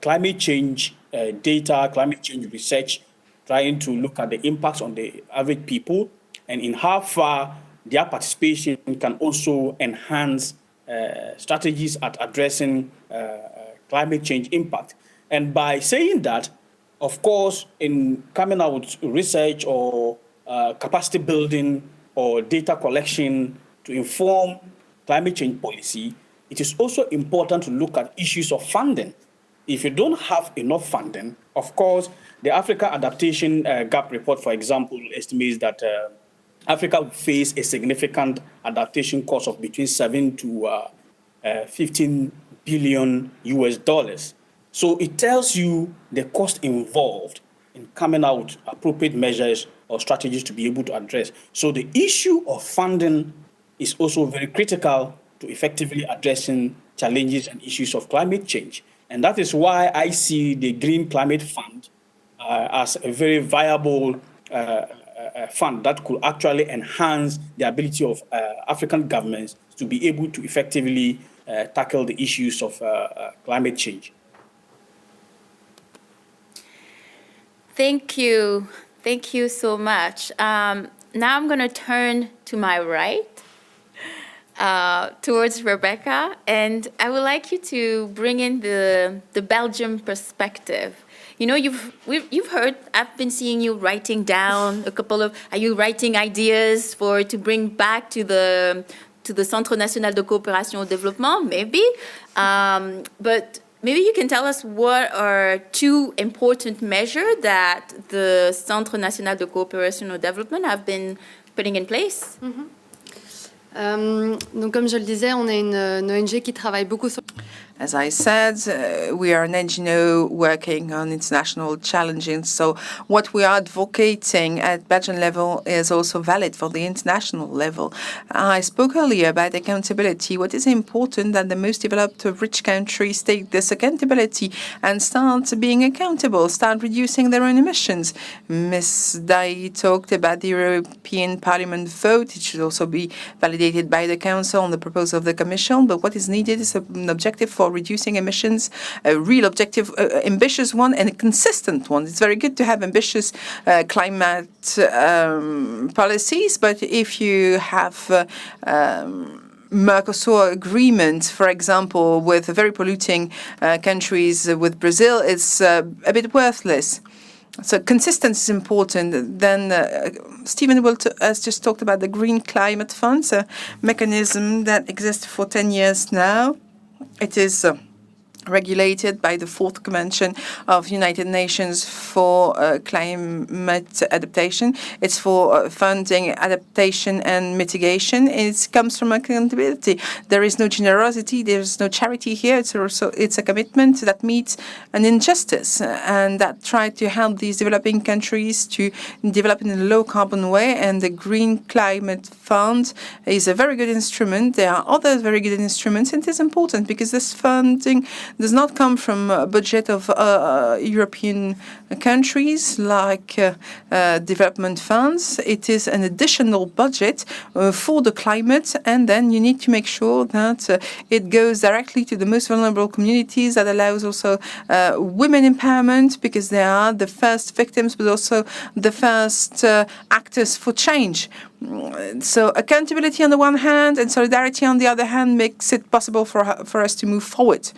climate change data, climate change research, trying to look at the impacts on the average people and in how far their participation can also enhance strategies at addressing climate change impact. And by saying that, of course, in coming out with research or capacity building or data collection to inform climate change policy, it is also important to look at issues of funding. If you don't have enough funding, of course, the Africa Adaptation Gap Report, for example, estimates that Africa will face a significant adaptation cost of between 7 to 15 billion US dollars. So it tells you the cost involved in coming out with appropriate measures or strategies to be able to address. So the issue of funding is also very critical to effectively addressing challenges and issues of climate change. And that is why I see the Green Climate Fund as a very viable fund that could actually enhance the ability of African governments to be able to effectively tackle the issues of climate change. Thank you. Thank you so much. Now I'm going to turn to my right, towards Rebecca, and I would like you to bring in the Belgium perspective. You know, you've heard, I've been seeing you writing down a couple of, are you writing ideas to bring back to the Centre National de Coopération au Développement, maybe? But maybe you can tell us what are two important measures that the Centre National de Coopération au Développement have been putting in place. Donc, comme je le disais, on est une ONG qui travaille beaucoup sur... As I said, we are an NGO working on international challenges. So what we are advocating at Belgian level is also valid for the international level. I spoke earlier about accountability. What is important that the most developed rich countries take this accountability and start being accountable, start reducing their own emissions. Ms. Dai talked about the European Parliament vote. It should also be validated by the Council on the proposal of the Commission. But what is needed is an objective for for reducing emissions, a real objective, ambitious one and a consistent one. It's very good to have ambitious climate policies, but if you have Mercosur agreement, for example, with very polluting countries, with Brazil, it's a bit worthless. So consistency is important. Then Stephen has just talked about the Green Climate Funds, a mechanism that exists for 10 years now. It is regulated by the 4th Convention of United Nations for climate adaptation. It's for funding adaptation and mitigation. It comes from accountability. There is no generosity, there's no charity here. It's a commitment that meets an injustice and that try to help these developing countries to develop in a low carbon way. And the Green Climate Fund is a very good instrument. There are other very good instruments, and it is important because this funding does not come from a budget of European countries like development funds. It is an additional budget for the climate, and then you need to make sure that it goes directly to the most vulnerable communities. That allows also women empowerment, because they are the first victims, but also the first actors for change. So accountability on the one hand and solidarity on the other hand makes it possible for us to move forward.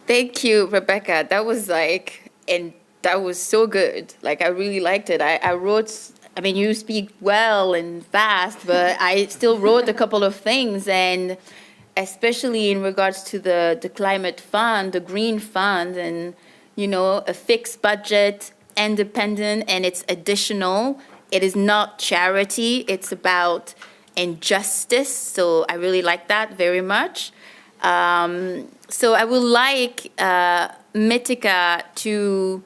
Thank you, Rebecca. That was that was so good. Like, I really liked it. I wrote, I mean, you speak well and fast, but I still wrote a couple of things, and especially in regards to the climate fund, the green fund, and, you know, a fixed budget, independent, and it's additional. It is not charity. It's about injustice. So I really like that very much. So I would like Mitika to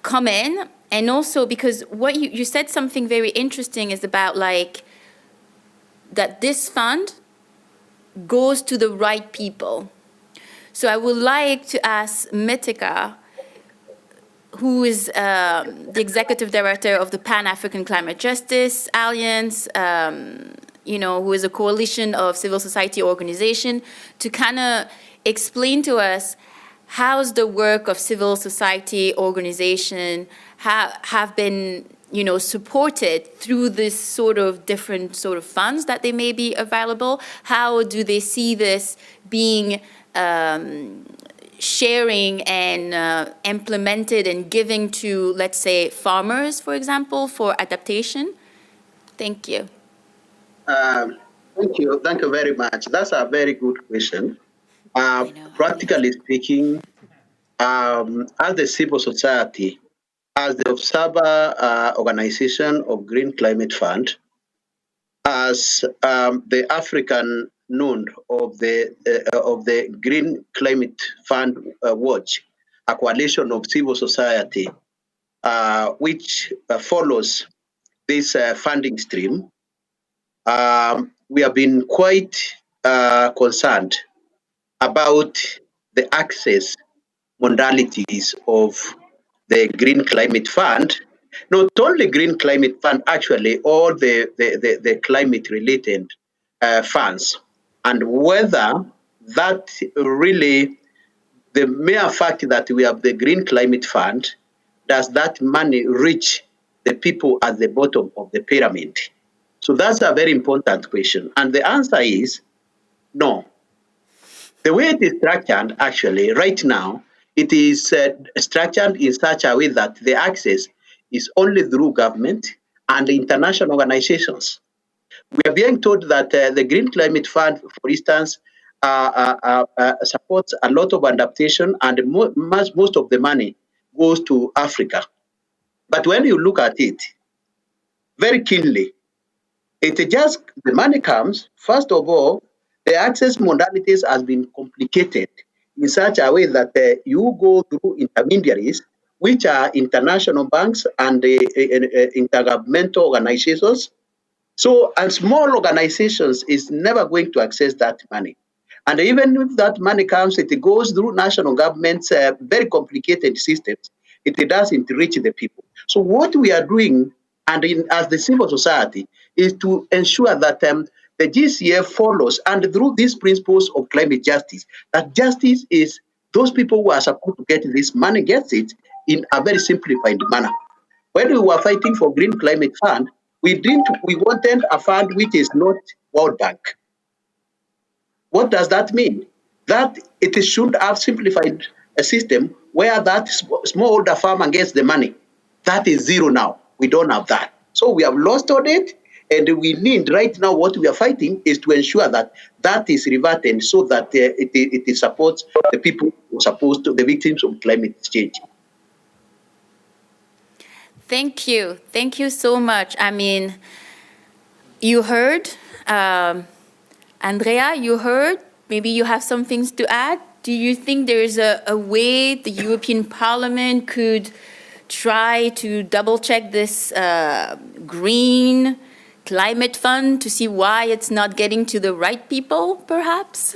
come in, and also because what you said something very interesting is about like that this fund goes to the right people. So I would like to ask Mitika, who is the executive director of the Pan-African Climate Justice Alliance, you know, who is a coalition of civil society organizations, to kind of explain to us how's the work of civil society organization have been, you know, supported through this sort of different sort of funds that they may be available. How do they see this being sharing and implemented and giving to, let's say, farmers, for example, for adaptation? Thank you. Thank you. Thank you very much. That's a very good question. Practically speaking, as the civil society, as the observer organization of Green Climate Fund, as the African node of the Green Climate Fund Watch, a coalition of civil society which follows this funding stream, we have been quite concerned about the access modalities of the Green Climate Fund. Not only Green Climate Fund, actually all the climate-related funds, and whether that really, the mere fact that we have the Green Climate Fund, does that money reach the people at the bottom of the pyramid? So that's a very important question. And the answer is no. The way it is structured, actually, right now, it is structured in such a way that the access is only through government and international organizations. We are being told that the Green Climate Fund, for instance, supports a lot of adaptation, and most of the money goes to Africa. But when you look at it very keenly, it just, the money comes, first of all, the access modalities has been complicated in such a way that you go through intermediaries, which are international banks and intergovernmental organizations. So, and small organizations is never going to access that money. And even if that money comes, it goes through national governments, very complicated systems. It doesn't reach the people. So what we are doing, and as the civil society, is to ensure that the the GCF follows, and through these principles of climate justice, that justice is those people who are supposed to get this money gets it in a very simplified manner. When we were fighting for Green Climate Fund, we wanted a fund which is not World Bank. What does that mean? That it should have simplified a system where that smallholder farmer gets the money. That is zero now. We don't have that. So we have lost on it, and we need right now what we are fighting is to ensure that that is reverted so that it supports the people who are supposed to, the victims of climate change. Thank you. Thank you so much. I mean, you heard, Andrea, you heard, maybe you have some things to add. Do you think there's a way the European Parliament could try to double check this green climate fund to see why it's not getting to the right people, perhaps?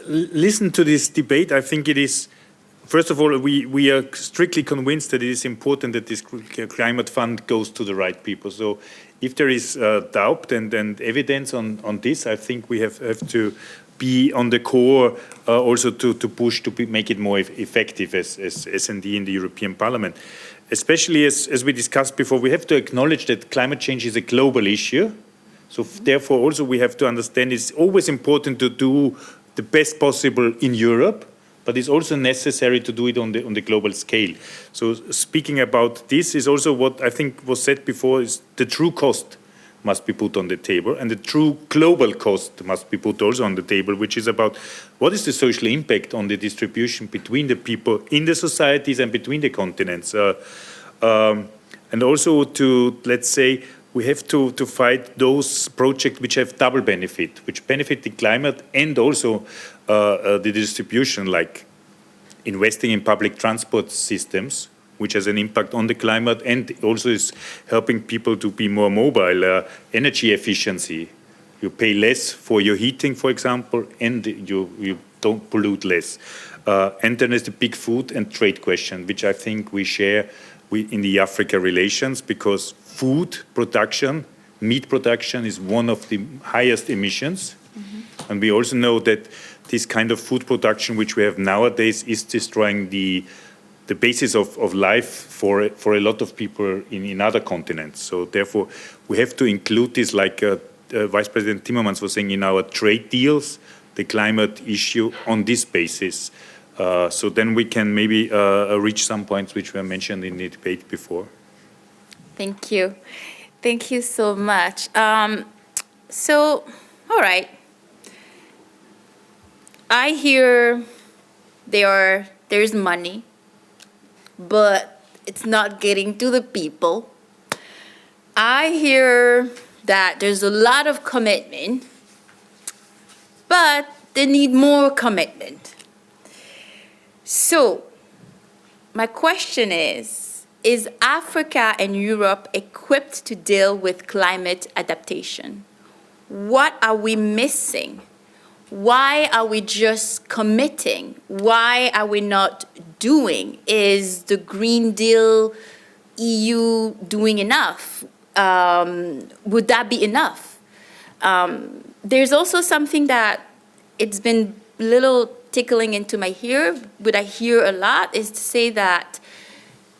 Listen to this debate. I think it is, first of all, we are strictly convinced that it is important that this climate fund goes to the right people. So if there is doubt and evidence on this, I think we have to be on the core also to push to make it more effective as S&D in the European Parliament. Especially as we discussed before, we have to acknowledge that climate change is a global issue. So therefore also we have to understand it's always important to do the best possible in Europe, but it's also necessary to do it on the global scale. So speaking about this is also what I think was said before, is the true cost must be put on the table, and the true global cost must be put also on the table, which is about what is the social impact on the distribution between the people in the societies and between the continents. And also to, let's say, we have to fight those projects which have double benefit, which benefit the climate and also the distribution, like investing in public transport systems, which has an impact on the climate and also is helping people to be more mobile. Energy efficiency, you pay less for your heating, for example, and you don't pollute less. And then there's the big food and trade question, which I think we share in the Africa relations, because food production, meat production is one of the highest emissions. Mm-hmm. And we also know that this kind of food production which we have nowadays is destroying the basis of life for a lot of people in other continents. So therefore, we have to include this, like Vice President Timmermans was saying, in our trade deals, the climate issue on this basis. So then we can maybe reach some points which were mentioned in the debate before. Thank you. Thank you so much. So, all right. I hear there's money, but it's not getting to the people. I hear that there's a lot of commitment, but they need more commitment. So, my question is Africa and Europe equipped to deal with climate adaptation? What are we missing? Why are we just committing? Why are we not doing? Is the Green Deal EU doing enough? Would that be enough? There's also something that it's been a little tickling into my ear, but I hear a lot, is to say that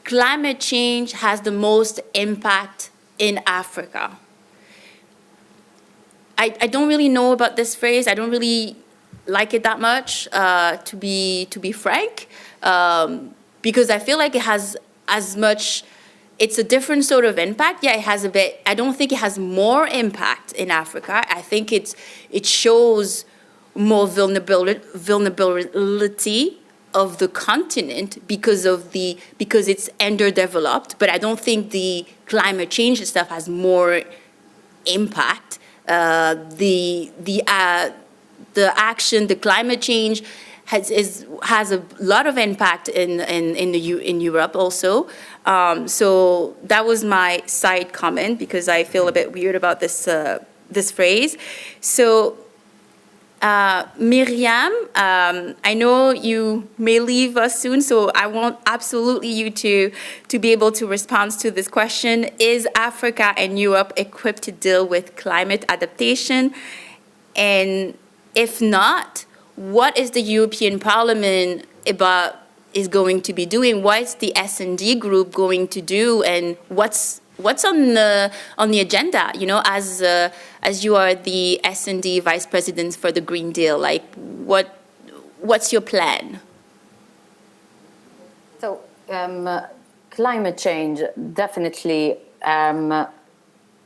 climate change has the most impact in Africa. I don't really know about this phrase. I don't really like it that much, to be frank, because I feel like it has as much. It's a different sort of impact. Yeah, it has a bit. I don't think it has more impact in Africa. I think it shows more vulnerability of the continent because it's underdeveloped. But I don't think the climate change stuff has more impact. The action, the climate change has a lot of impact in Europe also. So that was my side comment, because I feel a bit weird about this phrase. So Miriam, I know you may leave us soon, so I want absolutely you to be able to respond to this question. Is Africa and Europe equipped to deal with climate adaptation? And if not, what is the European Parliament is going to be doing? What is the S&D group going to do? And what's on the agenda, you know, as you are the S&D Vice President for the Green Deal? Like, what's your plan? So, climate change definitely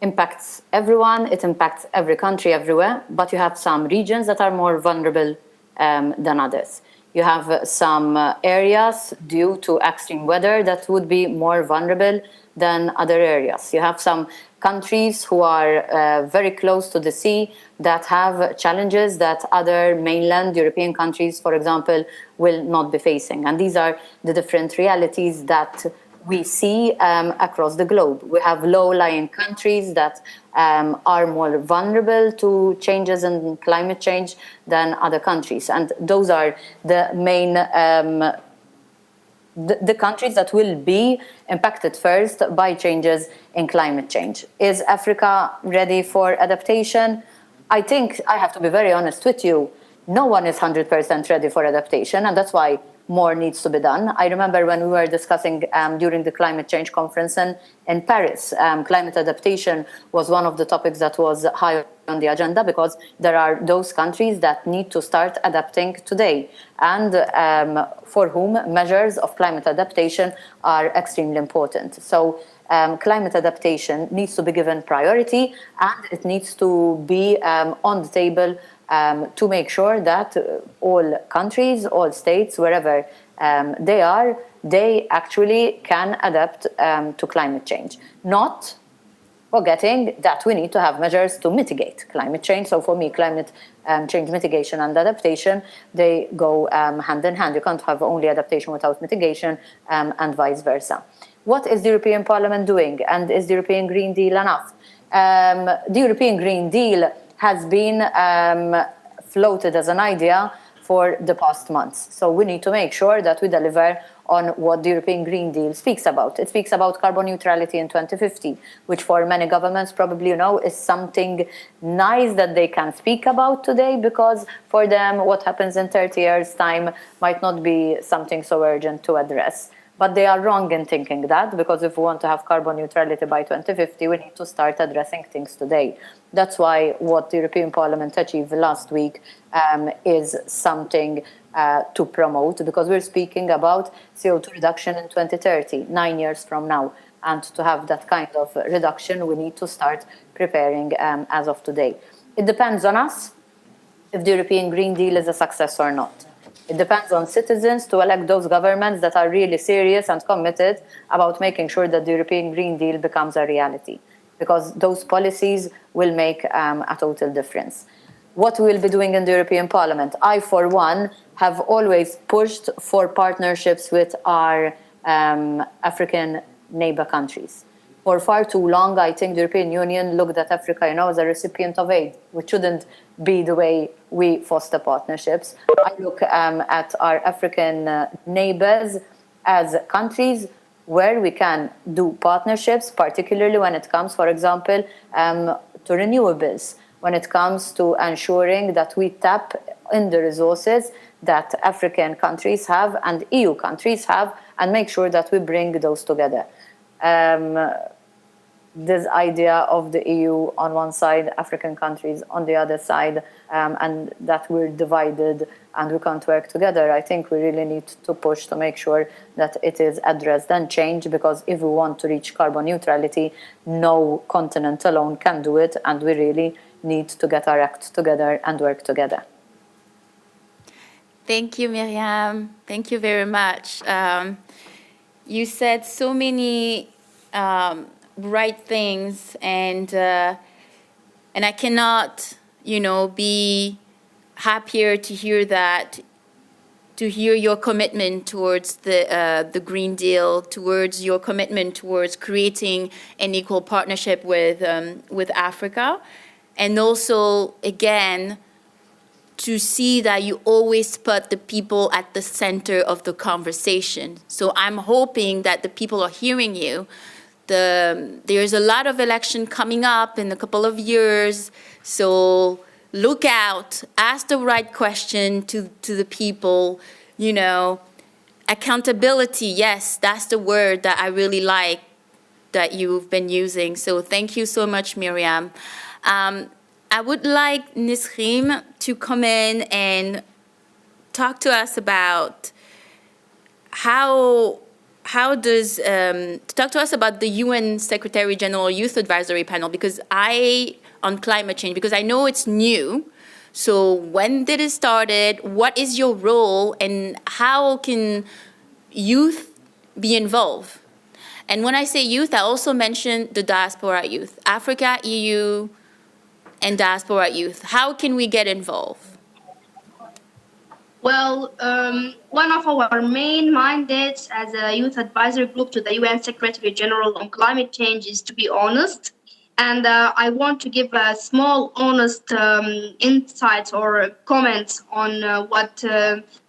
impacts everyone. It impacts every country everywhere, but you have some regions that are more vulnerable than others. You have some areas due to extreme weather that would be more vulnerable than other areas. You have some countries who are very close to the sea that have challenges that other mainland European countries, for example, will not be facing. And these are the different realities that we see across the globe. We have low-lying countries that are more vulnerable to changes in climate change than other countries. And those are the main the countries that will be impacted first by changes in climate change. Is Africa ready for adaptation? I think I have to be very honest with you. No one is 100% ready for adaptation, and that's why more needs to be done. I remember when we were discussing during the climate change conference in Paris, climate adaptation was one of the topics that was high on the agenda, because there are those countries that need to start adapting today, and for whom measures of climate adaptation are extremely important. So climate adaptation needs to be given priority, and it needs to be on the table to make sure that all countries, all states, wherever they actually can adapt to climate change. Not forgetting that we need to have measures to mitigate climate change. So for me, climate change mitigation and adaptation, they go hand in hand. You can't have only adaptation without mitigation, and vice versa. What is the European Parliament doing? And is the European Green Deal enough? The European Green Deal has been floated as an idea for the past months. So we need to make sure that we deliver on what the European Green Deal speaks about. It speaks about carbon neutrality in 2050, which for many governments probably, you know, is something nice that they can speak about today, because for them what happens in 30 years' time might not be something so urgent to address. But they are wrong in thinking that, because if we want to have carbon neutrality by 2050, we need to start addressing things today. That's why what the European Parliament achieved last week is something to promote, because we're speaking about CO2 reduction in 2030, 9 years from now. And to have that kind of reduction, we need to start preparing as of today. It depends on us if the European Green Deal is a success or not. It depends on citizens to elect those governments that are really serious and committed about making sure that the European Green Deal becomes a reality, because those policies will make a total difference. What we will be doing in the European Parliament? I, for one, have always pushed for partnerships with our African neighbor countries. For far too long, I think the European Union looked at Africa, as a recipient of aid, which shouldn't be the way we foster partnerships. I look at our African neighbors as countries where we can do partnerships, particularly when it comes, for example, to renewables, when it comes to ensuring that we tap in the resources that African countries have and EU countries have, and make sure that we bring those together. This idea of the EU on one side, African countries on the other side, and that we're divided and we can't work together, I think we really need to push to make sure that it is addressed and changed, because if we want to reach carbon neutrality, no continent alone can do it, and we really need to get our act together and work together. Thank you, Miriam. Thank you very much. You said so many right things, and I cannot, be happier to hear that, to hear your commitment towards the Green Deal, towards your commitment towards creating an equal partnership with Africa, and also again to see that you always put the people at the center of the conversation. So I'm hoping that the people are hearing you. There's a lot of election coming up in a couple of years, so look out, ask the right question to the people, you know. Accountability, yes, that's the word that I really like that you've been using. So thank you so much, Miriam. I would like Nisreen to come in and talk to us about talk to us about the UN Secretary General Youth Advisory Panel, on climate change, because I know it's new. So when did it started? What is your role, and how can youth be involved? And when I say youth, I also mention the diaspora youth, Africa, EU, and diaspora youth. How can we get involved? Well, one of our main mandates as a youth advisory group to the UN Secretary General on climate change is to be honest. And I want to give a small, honest insights or comments on what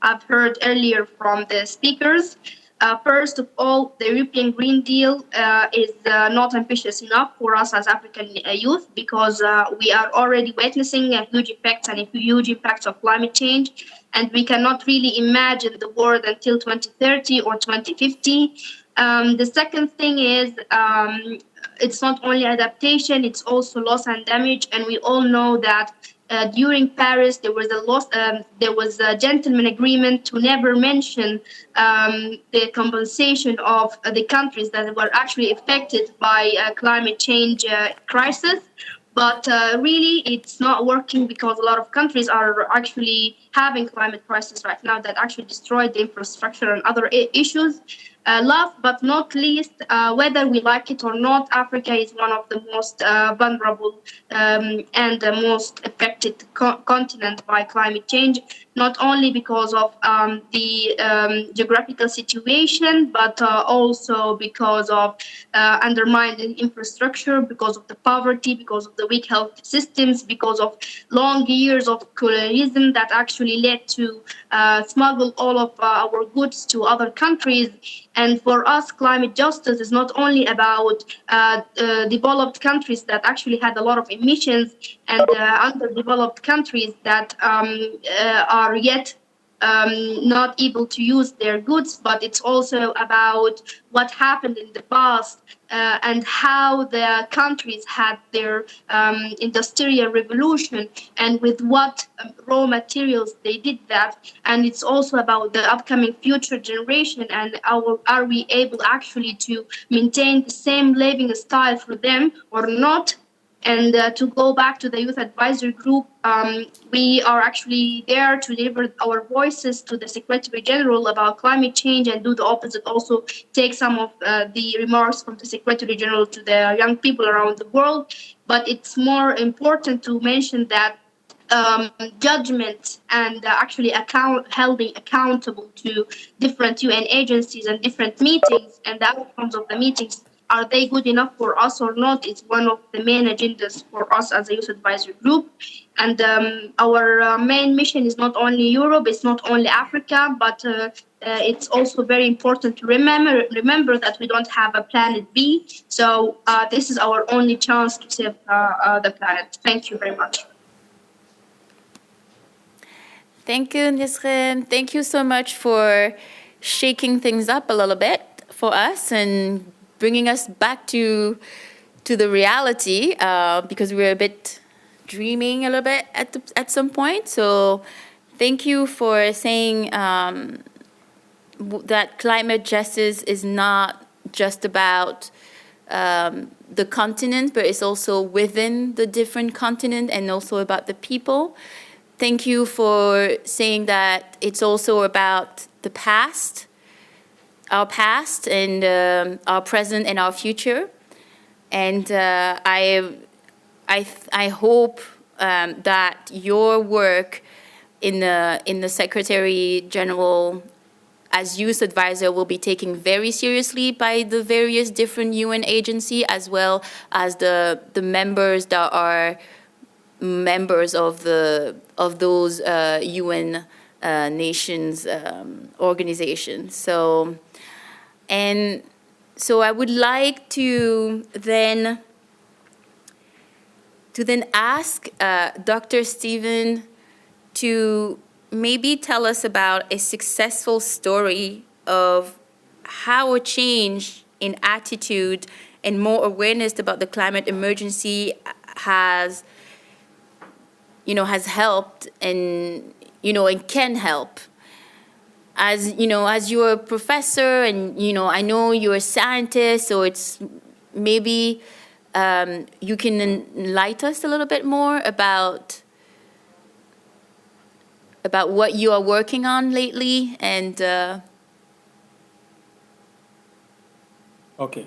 I've heard earlier from the speakers. First of all, the European Green Deal is not ambitious enough for us as African youth, because we are already witnessing a huge effects of climate change, and we cannot really imagine the world until 2030 or 2050. The second thing is it's not only adaptation, it's also loss and damage, and we all know that during Paris, there was a gentleman agreement to never mention the compensation of the countries that were actually affected by climate change crisis. But really, it's not working, because a lot of countries are actually having climate crisis right now that actually destroyed the infrastructure and other issues. Last but not least, whether we like it or not, Africa is one of the most vulnerable and the most affected continent by climate change, not only because of the geographical situation, but also because of undermined infrastructure, because of the poverty, because of the weak health systems, because of long years of colonialism that actually led to smuggle all of our goods to other countries. And for us, climate justice is not only about developed countries that actually had a lot of emissions and underdeveloped countries that are yet not able to use their goods, but it's also about what happened in the past and how the countries had their industrial revolution and with what raw materials they did that. And it's also about the upcoming future generation and are we able actually to maintain the same living style for them or not. And to go back to the Youth Advisory Group, we are actually there to deliver our voices to the Secretary General about climate change and do the opposite, also take some of the remarks from the Secretary General to the young people around the world. But it's more important to mention that judgment and actually holding accountable to different UN agencies and different meetings and the outcomes of the meetings, are they good enough for us or not? It's one of the main agendas for us as a youth advisory group. And our main mission is not only Europe, it's not only Africa, but it's also very important to remember that we don't have a planet B. So this is our only chance to save the planet. Thank you very much. Thank you, Nisreen. Thank you so much for shaking things up a little bit for us and bringing us back to the reality, because we were a bit dreaming a little bit at some point. So thank you for saying that climate justice is not just about the continent, but it's also within the different continent and also about the people. Thank you for saying that it's also about the past, our past and our present and our future. And I hope that your work in the Secretary General as youth advisor will be taken very seriously by the various different UN agencies, as well as the members that are members of those UN nations organizations. So I would like to then ask Dr. Stephen to maybe tell us about a successful story of how a change in attitude and more awareness about the climate emergency has helped and can help. As you're a professor and, I know you're a scientist, so it's maybe you can enlighten us a little bit more about what you are working on lately and Okay.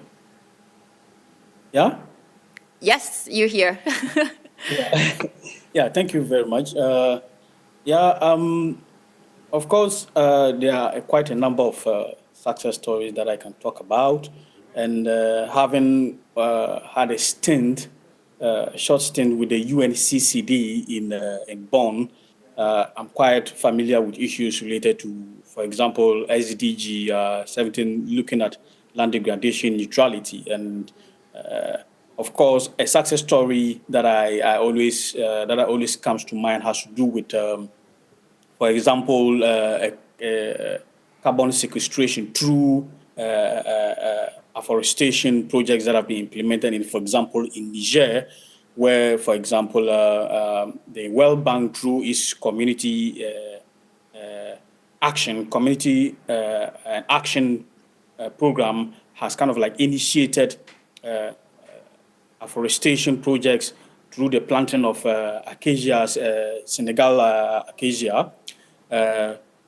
Yeah? Yes, you're here. Yeah, thank you very much. Of course, there are quite a number of success stories that I can talk about. And having had a short stint with the UNCCD in Bonn, I'm quite familiar with issues related to, for example, SDG 17, looking at land degradation neutrality. And of course, a success story that I always comes to mind has to do with, for example, carbon sequestration through afforestation projects that have been implemented in, for example, in Niger, where, for example, the World Bank through its community action program has kind of like initiated afforestation projects through the planting of acacias, Senegal acacia,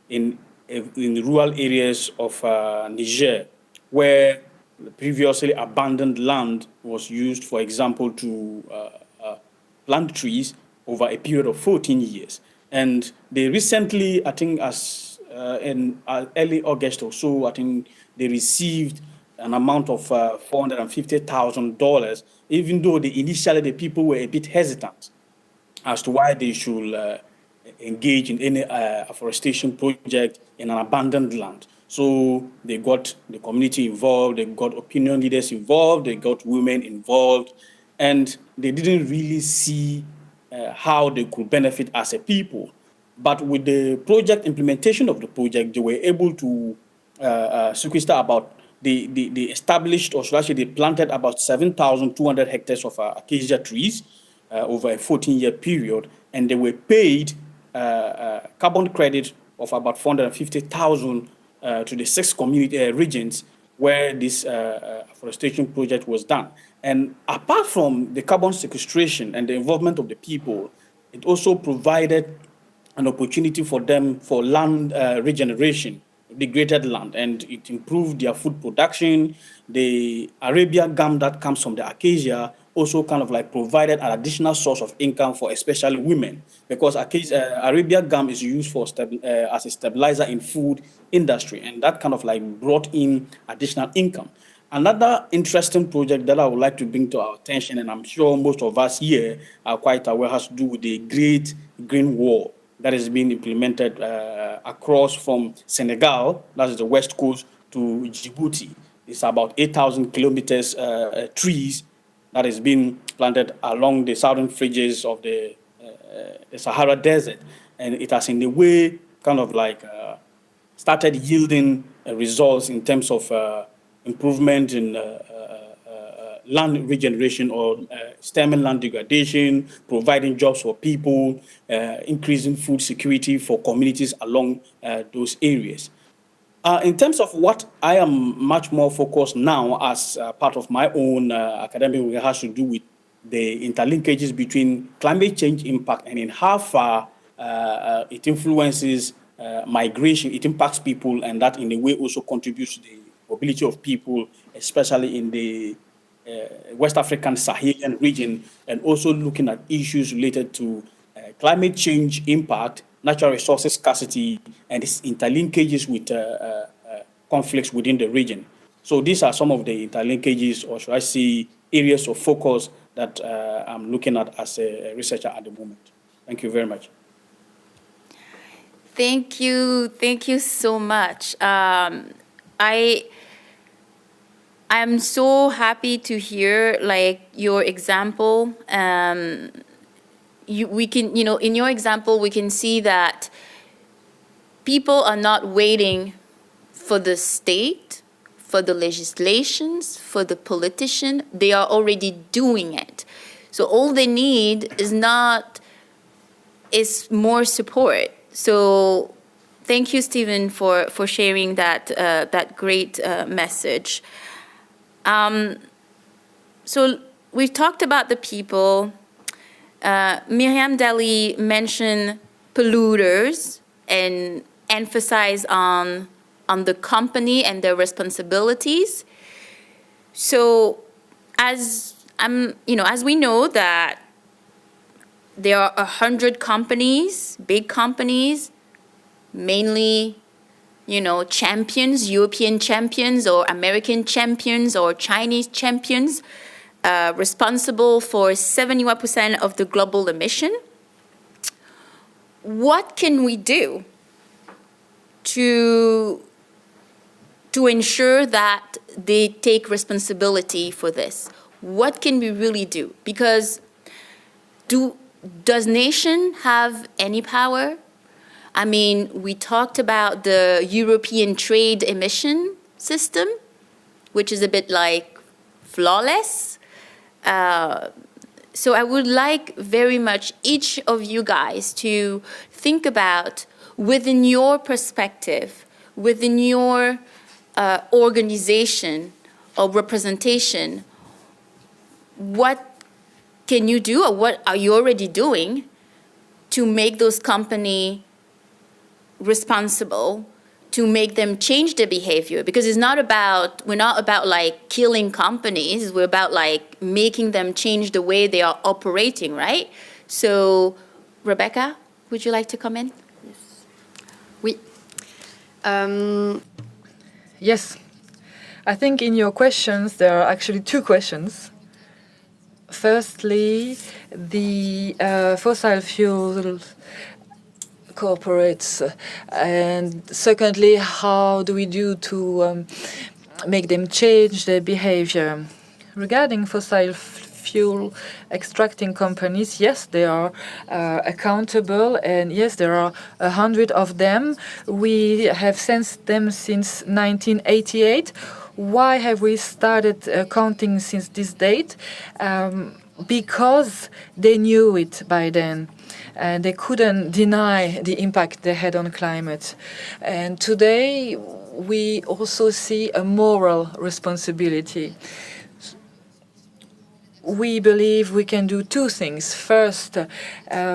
in rural areas of Niger, where previously abandoned land was used, for example, to plant trees over a period of 14 years. And they recently, I think in early August or so, I think they received an amount of $450,000, even though initially the people were a bit hesitant as to why they should engage in any afforestation project in an abandoned land. So they got the community involved, they got opinion leaders involved, they got women involved, and they didn't really see how they could benefit as a people. But with the project implementation of the project, they were able to sequester about they established, or actually they planted about 7,200 hectares of acacia trees over a 14-year period, and they were paid carbon credit of about 450,000 to the 6 community regions where this afforestation project was done. And apart from the carbon sequestration and the involvement of the people, it also provided an opportunity for them for land regeneration, degraded land, and it improved their food production. The Arabian gum that comes from the acacia also kind of like provided an additional source of income for especially women, because Arabian gum is used for as a stabilizer in food industry, and that kind of like brought in additional income. Another interesting project that I would like to bring to our attention, and I'm sure most of us here are quite aware, has to do with the Great Green Wall that is being implemented across from Senegal, that is the west coast, to Djibouti. It's about 8,000 kilometers trees that is being planted along the southern fringes of the Sahara Desert. And it has in a way kind of like started yielding results in terms of improvement in land regeneration or stemming land degradation, providing jobs for people, increasing food security for communities along those areas. In terms of what I am much more focused now as part of my own academic work, has to do with the interlinkages between climate change impact and in how far it influences migration, it impacts people, and that in a way also contributes to the mobility of people, especially in the West African Sahelian region, and also looking at issues related to climate change impact, natural resources scarcity, and its interlinkages with conflicts within the region. So these are some of the interlinkages, or should I say, areas of focus that I'm looking at as a researcher at the moment. Thank you very much. Thank you so much. I'm so happy to hear like your example. We can, in your example, we can see that people are not waiting for the state, for the legislations, for the politician. They are already doing it. So all they need is more support. So thank you, Stephen, for sharing that great message. So we've talked about the people. Miriam Daly mentioned polluters and emphasized on the company and their responsibilities. So as we know that there are 100 companies, big companies, mainly, champions, European champions or American champions or Chinese champions, responsible for 71% of the global emission. What can we do to ensure that they take responsibility for this? What can we really do? Because does nation have any power? I mean, we talked about the European trade emission system, which is a bit like flawless. So I would like very much each of you guys to think about, within your perspective, within your organization or representation, what can you do, or what are you already doing to make those companies responsible, to make them change their behavior? Because we're not about like killing companies, we're about like making them change the way they are operating, right? So, Rebecca, would you like to come in? Oui. Yes. I think in your questions, there are actually two questions. Firstly, the fossil fuel corporates, and secondly, how do we do to make them change their behavior? Regarding fossil fuel extracting companies, yes, they are accountable, and yes, there are 100 of them. We have sensed them since 1988. Why have we started counting since this date? Because they knew it by then. And they couldn't deny the impact they had on climate. And today, we also see a moral responsibility. We believe we can do two things. First,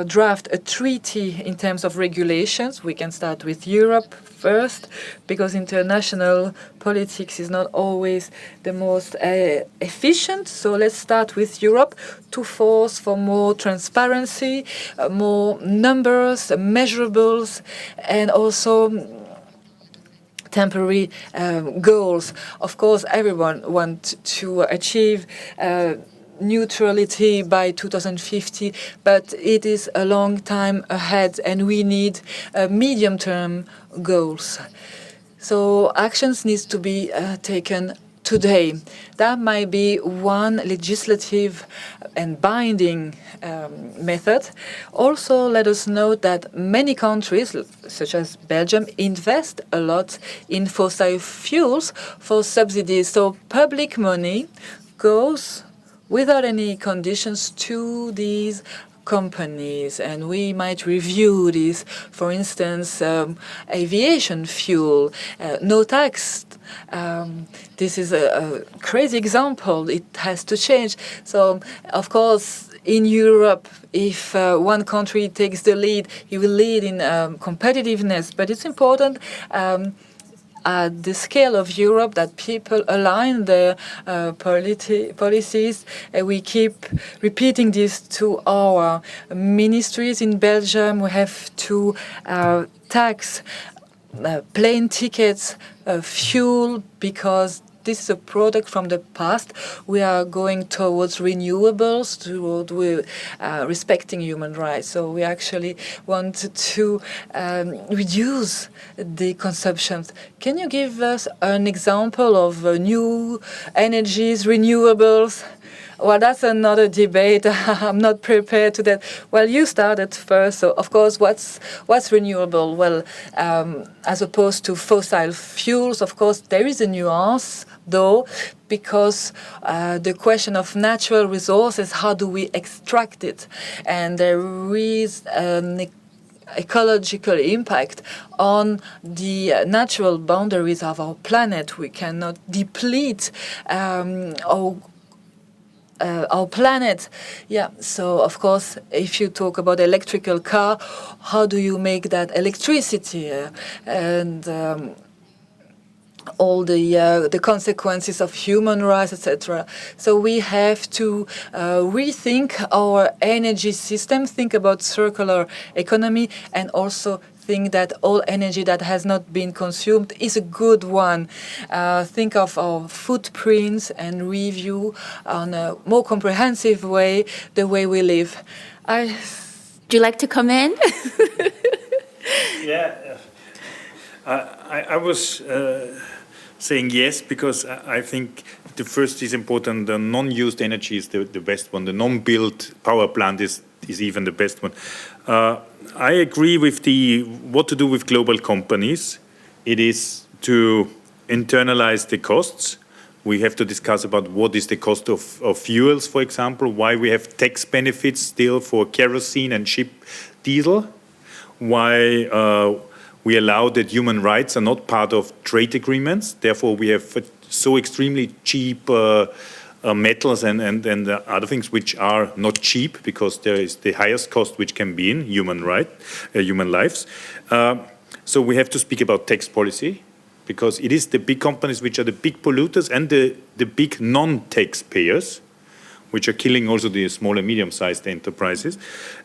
draft a treaty in terms of regulations. We can start with Europe first, because international politics is not always the most efficient. So let's start with Europe to force for more transparency, more numbers, measurables, and also temporary goals. Of course, everyone wants to achieve neutrality by 2050, but it is a long time ahead, and we need medium-term goals. So actions need to be taken today. That might be one legislative and binding method. Also, let us note that many countries, such as Belgium, invest a lot in fossil fuels for subsidies. So public money goes without any conditions to these companies, and we might review this. For instance, aviation fuel, no tax. This is a crazy example. It has to change. So, of course, in Europe, if one country takes the lead, it will lead in competitiveness. But it's important at the scale of Europe that people align their policies. We keep repeating this to our ministries. In Belgium, we have to tax plane tickets, fuel, because this is a product from the past. We are going towards renewables, toward respecting human rights. So we actually want to reduce the consumptions. Can you give us an example of new energies, renewables? Well, that's another debate. I'm not prepared to that. Well, you started first, so of course, what's renewable? Well, as opposed to fossil fuels, of course, there is a nuance, though, because the question of natural resources, how do we extract it? And there is an ecological impact on the natural boundaries of our planet. We cannot deplete our planet. Yeah, so of course, if you talk about electrical car, how do you make that electricity? And all the consequences of human rights, etc. So we have to rethink our energy system, think about circular economy, and also think that all energy that has not been consumed is a good one. Think of our footprints and review on a more comprehensive way the way we live. Would you like to come in? Yeah, I was saying yes, because I think the first is important. The non-used energy is the best one. The non-built power plant is even the best one. I agree with what to do with global companies. It is to internalize the costs. We have to discuss about what is the cost of fuels, for example, why we have tax benefits still for kerosene and ship diesel, why we allow that human rights are not part of trade agreements. Therefore, we have so extremely cheap metals and other things which are not cheap, because there is the highest cost which can be in human lives. So we have to speak about tax policy, because it is the big companies which are the big polluters and the big non-taxpayers, which are killing also the small and medium-sized enterprises.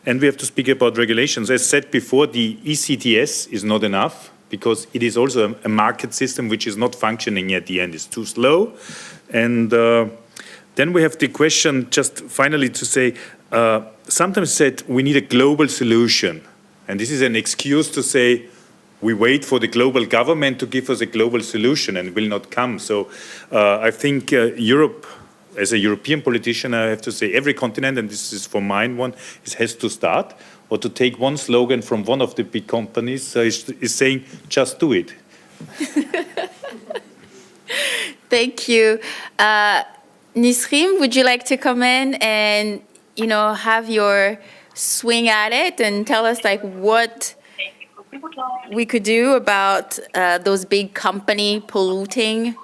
And we have to speak about regulations. As said before, the ECTS is not enough, because it is also a market system which is not functioning at the end. It's too slow. And then we have the question, just finally to say, sometimes said we need a global solution. And this is an excuse to say we wait for the global government to give us a global solution, and it will not come. So I think Europe, as a European politician, I have to say every continent, and this is for mine one, it has to start, or to take one slogan from one of the big companies is saying, just do it. Thank you. Nisrim, would you like to come in and, have your swing at it and tell us what we could do about those big company polluting?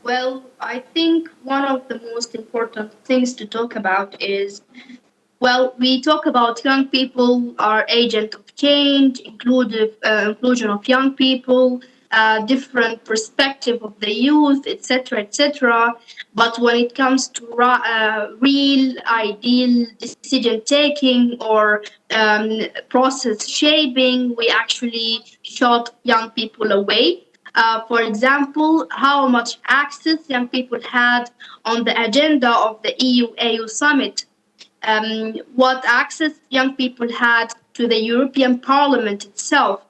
Well, I think one of the most important things to talk about is, well, we talk about young people are agent of change, inclusion of young people, different perspective of the youth, etc., etc. But when it comes to real, ideal decision-taking or process shaping, we actually shut young people away. For example, how much access young people had on the agenda of the EU-AU summit, what access young people had to the European Parliament itself,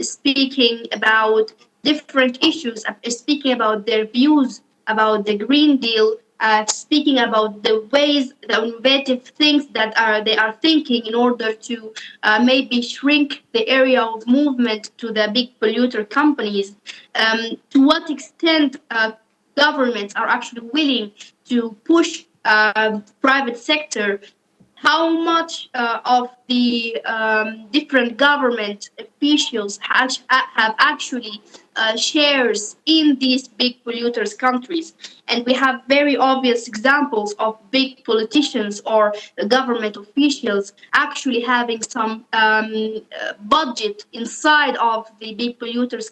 speaking about different issues, speaking about their views about the Green Deal, speaking about the ways, the innovative things that they are thinking in order to maybe shrink the area of movement to the big polluter companies. To what extent governments are actually willing to push private sector, how much of the different government officials have actually shares in these big polluters countries. And we have very obvious examples of big politicians or government officials actually having some budget inside of the big polluters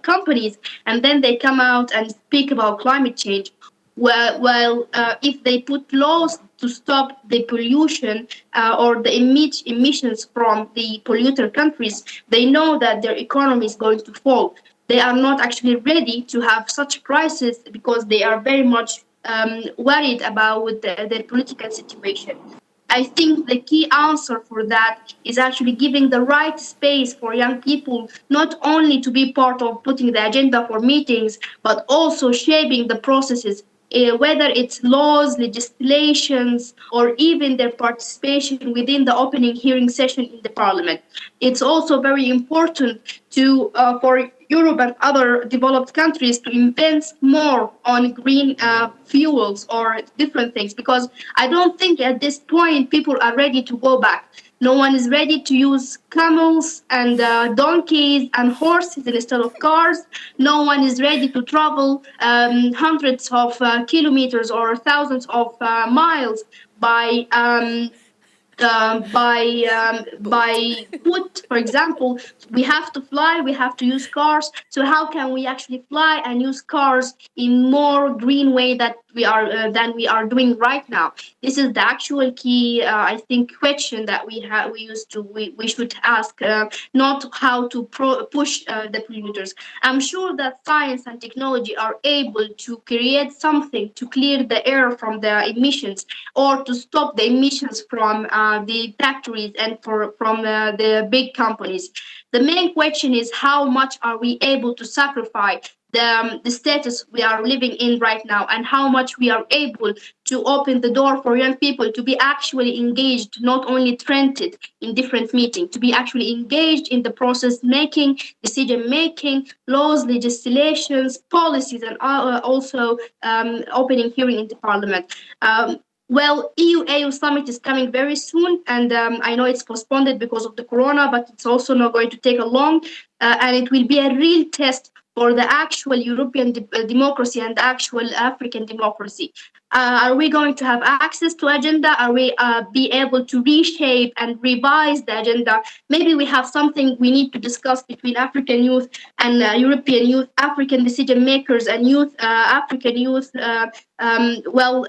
companies, and then they come out and speak about climate change. if they put laws to stop the pollution or the emissions from the polluter countries, they know that their economy is going to fall. They are not actually ready to have such prices because they are very much worried about their political situation. I think the key answer for that is actually giving the right space for young people, not only to be part of putting the agenda for meetings, but also shaping the processes, whether it's laws, legislations, or even their participation within the opening hearing session in the parliament. It's also very important for Europe and other developed countries to invest more on green fuels or different things, because I don't think at this point people are ready to go back. No one is ready to use camels and donkeys and horses instead of cars. No one is ready to travel hundreds of kilometers or thousands of miles by foot, for example. We have to fly, we have to use cars. So how can we actually fly and use cars in more green way that than we are doing right now? This is the actual key, I think, question that we should ask, not how to push the polluters. I'm sure that science and technology are able to create something to clear the air from the emissions, or to stop the emissions from the factories and from the big companies. The main question is how much are we able to sacrifice the status we are living in right now, and how much we are able to open the door for young people to be actually engaged, not only trended in different meetings, to be actually engaged in the process making, decision making, laws, legislations, policies, and also opening hearing in the parliament. EU-AU summit is coming very soon, and I know it's postponed because of the corona, but it's also not going to take a long, and it will be a real test for the actual European democracy and the actual African democracy. Are we going to have access to agenda? Are we be able to reshape and revise the agenda? Maybe we have something we need to discuss between African youth and European youth, African decision makers and youth, African youth,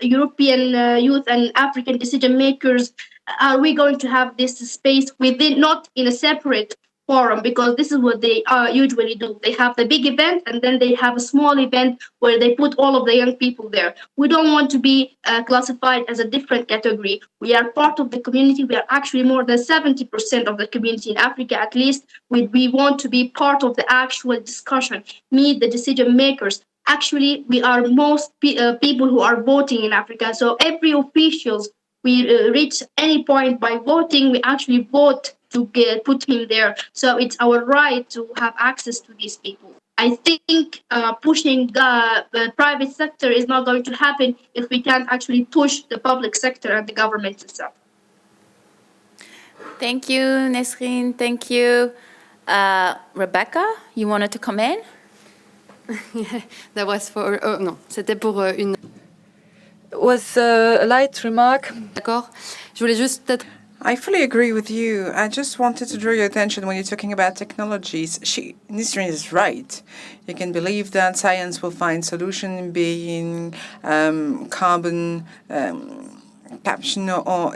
European youth and African decision makers. Are we going to have this space within, not in a separate forum, because this is what they usually do. They have the big event and then they have a small event where they put all of the young people there. We don't want to be classified as a different category. We are part of the community. We are actually more than 70% of the community in Africa, at least. We want to be part of the actual discussion, meet the decision makers. Actually, we are most people who are voting in Africa. So every officials, we reach any point by voting, we actually vote to put him there. So it's our right to have access to these people. I think pushing the private sector is not going to happen if we can't actually push the public sector and the government itself. Thank you, Nesrine. Thank you. Rebecca, you wanted to come in? That was for... non, c'était pour une... It was a light remark. D'accord. Je voulais juste peut-être... I fully agree with you. I just wanted to draw your attention when you're talking about technologies. Nisrin is right. You can believe that science will find solution, being carbon caption or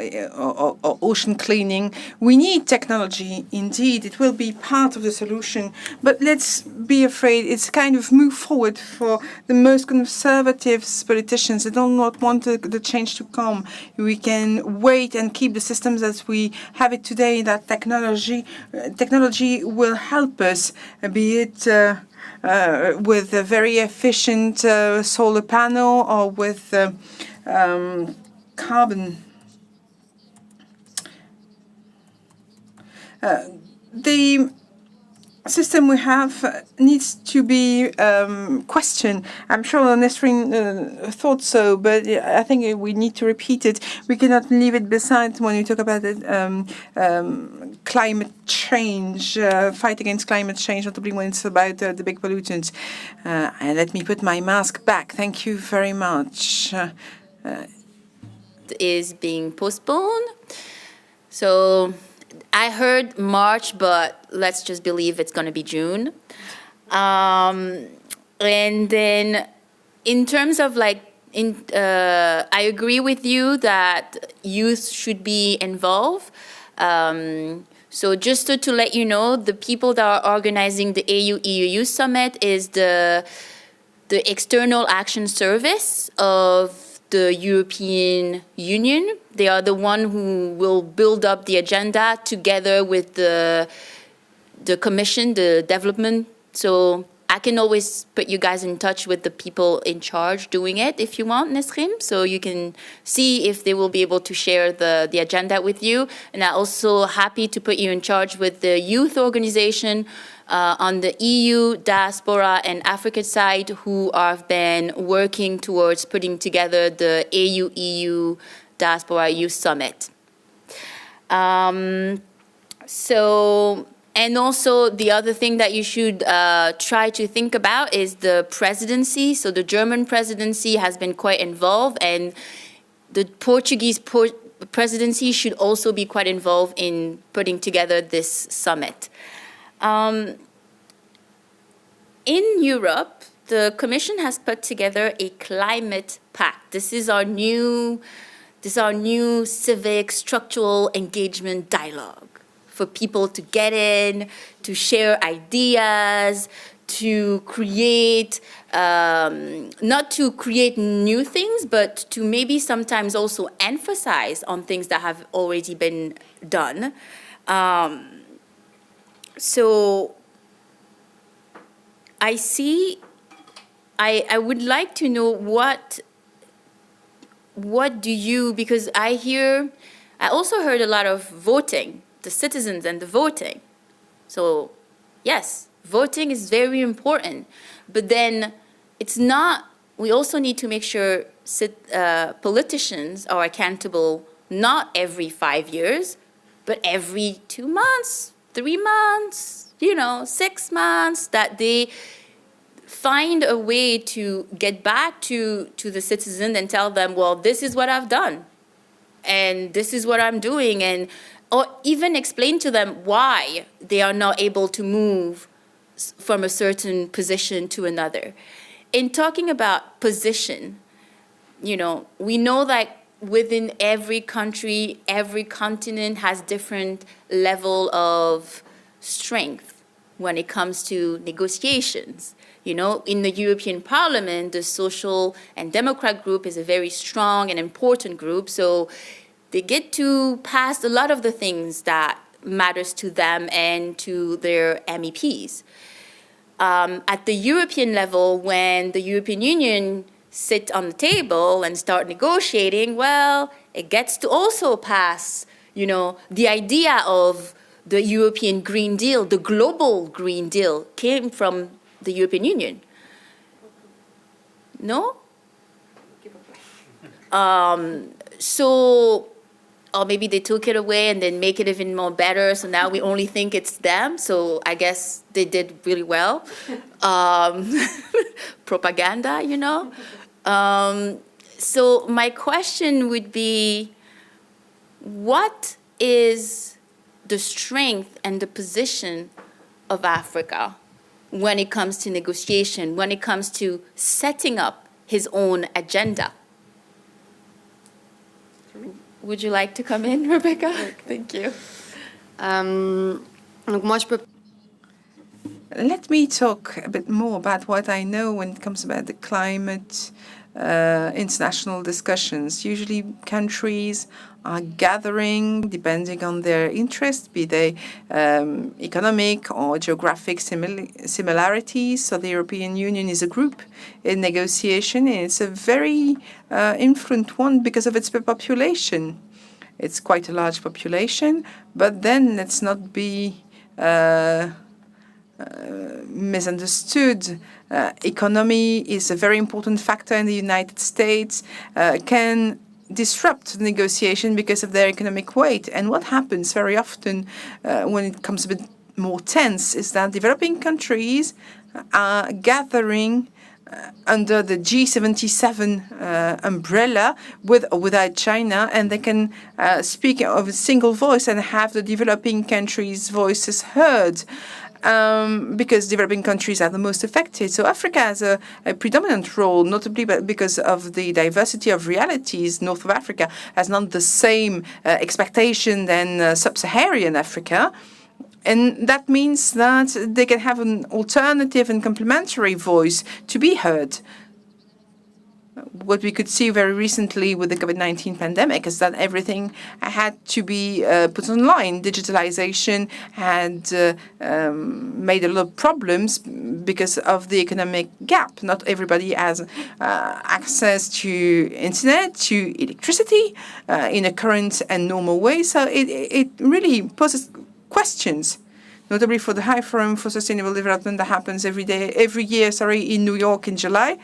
ocean cleaning. We need technology, indeed. It will be part of the solution. But let's be afraid it's kind of move forward for the most conservative politicians. They do not want the change to come. We can wait and keep the systems as we have it today. That technology will help us, be it with a very efficient solar panel or with carbon. The system we have needs to be questioned. I'm sure Nesrine thought so, but I think we need to repeat it. We cannot leave it beside when we talk about it, climate change, fight against climate change, notably when it's about the big pollutants. And let me put my mask back. Thank you very much. Is being postponed. So I heard March, but let's just believe it's going to be June. And then in terms of like I agree with you that youth should be involved. So just to let you know, the people that are organizing the AU-EU Youth Summit is the External Action Service of the European Union. They are the one who will build up the agenda together with the Commission, the development. So I can always put you guys in touch with the people in charge doing it if you want, Nesrine. So you can see if they will be able to share the agenda with you. And I'm also happy to put you in charge with the youth organization on the EU, diaspora, and Africa side who have been working towards putting together the AU-EU Diaspora Youth Summit. And also the other thing that you should try to think about is the presidency. So the German presidency has been quite involved, and the Portuguese presidency should also be quite involved in putting together this summit. In Europe, the Commission has put together a climate pact. This is our new civic structural engagement dialogue for people to get in, to share ideas, to create, not to create new things, but to maybe sometimes also emphasize on things that have already been done. So I would like to know what do you, because I also heard a lot of voting, the citizens and the voting. So yes, voting is very important, but then it's not, we also need to make sure politicians are accountable not every 5 years, but every 2 months, 3 months, 6 months, that they find a way to get back to the citizen and tell them, well, this is what I've done, and this is what I'm doing, or even explain to them why they are not able to move from a certain position to another. In talking about position, we know that within every country, every continent has different level of strength when it comes to negotiations. In the European Parliament, the Social and Democrat group is a very strong and important group, so they get to pass a lot of the things that matters to them and to their MEPs. At the European level, when the European Union sit on the table and start negotiating, well, it gets to also pass, the idea of the European Green Deal, the global Green Deal, came from the European Union. No? Or maybe they took it away and then make it even more better, so now we only think it's them, so I guess they did really well. Propaganda, So my question would be, what is the strength and the position of Africa when it comes to negotiation, when it comes to setting up his own agenda? Would you like to come in, Rebecca? Thank you. Let me talk a bit more about what I know when it comes about the climate international discussions. Usually countries are gathering depending on their interest, be they economic or geographic similarities. So the European Union is a group in negotiation, and it's a very influent one because of its population. It's quite a large population, but then let's not be misunderstood. Economy is a very important factor in the United States, can disrupt negotiation because of their economic weight. And what happens very often when it comes a bit more tense is that developing countries are gathering under the G77 umbrella, with or without China, and they can speak of a single voice and have the developing countries' voices heard. because developing countries are the most affected. So Africa has a predominant role, notably because of the diversity of realities. North of Africa has not the same expectation than sub-Saharan Africa. And that means that they can have an alternative and complementary voice to be heard. What we could see very recently with the COVID-19 pandemic is that everything had to be put online. Digitalization had made a lot of problems because of the economic gap. Not everybody has access to internet, to electricity in a current and normal way. So it really poses questions, notably for the High Forum for Sustainable Development that happens every year in New York in July.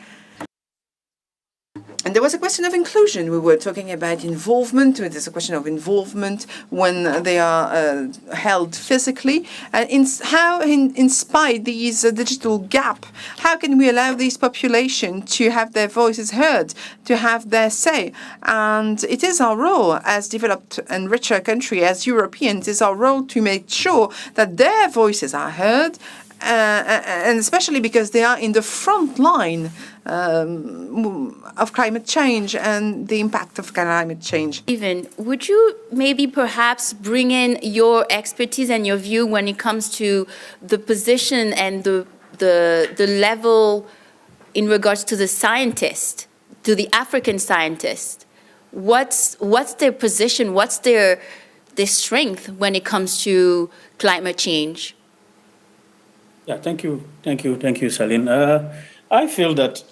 And there was a question of inclusion. We were talking about involvement. There's a question of involvement when they are held physically. How, in spite these digital gap, how can we allow this population to have their voices heard, to have their say? And it is our role as developed and richer country, as Europeans, it is our role to make sure that their voices are heard, and especially because they are in the front line of climate change and the impact of climate change. Stephen, would you maybe perhaps bring in your expertise and your view when it comes to the position and the level in regards to the scientist, to the African scientist? What's their position? What's their strength when it comes to climate change? Yeah, thank you, Celine. I feel that,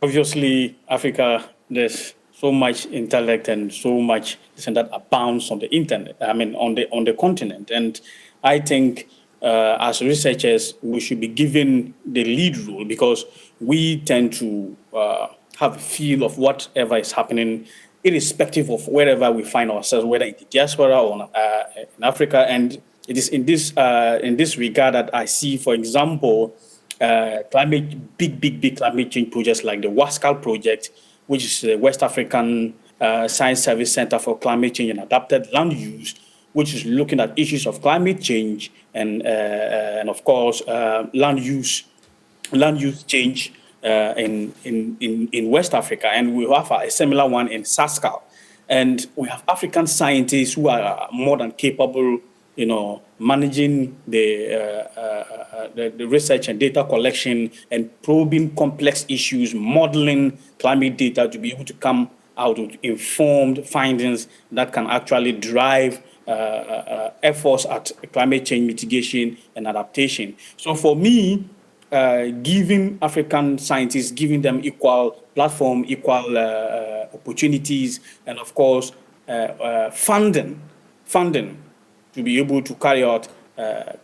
obviously, Africa, there's so much intellect and so much that abounds on the internet, on the continent. And I think as researchers, we should be given the lead role because we tend to have a feel of whatever is happening, irrespective of wherever we find ourselves, whether in the diaspora or in Africa. And it is in this regard that I see, for example, big climate change projects like the WASCAL project, which is the West African Science Service Center for Climate Change and Adapted Land Use, which is looking at issues of climate change and of course land use change in West Africa, and we have a similar one in SASCAL, and we have African scientists who are more than capable, managing the research and data collection and probing complex issues, modeling climate data to be able to come out with informed findings that can actually drive efforts at climate change mitigation and adaptation. So for me, giving African scientists, giving them equal platform, equal opportunities, and of course, funding to be able to carry out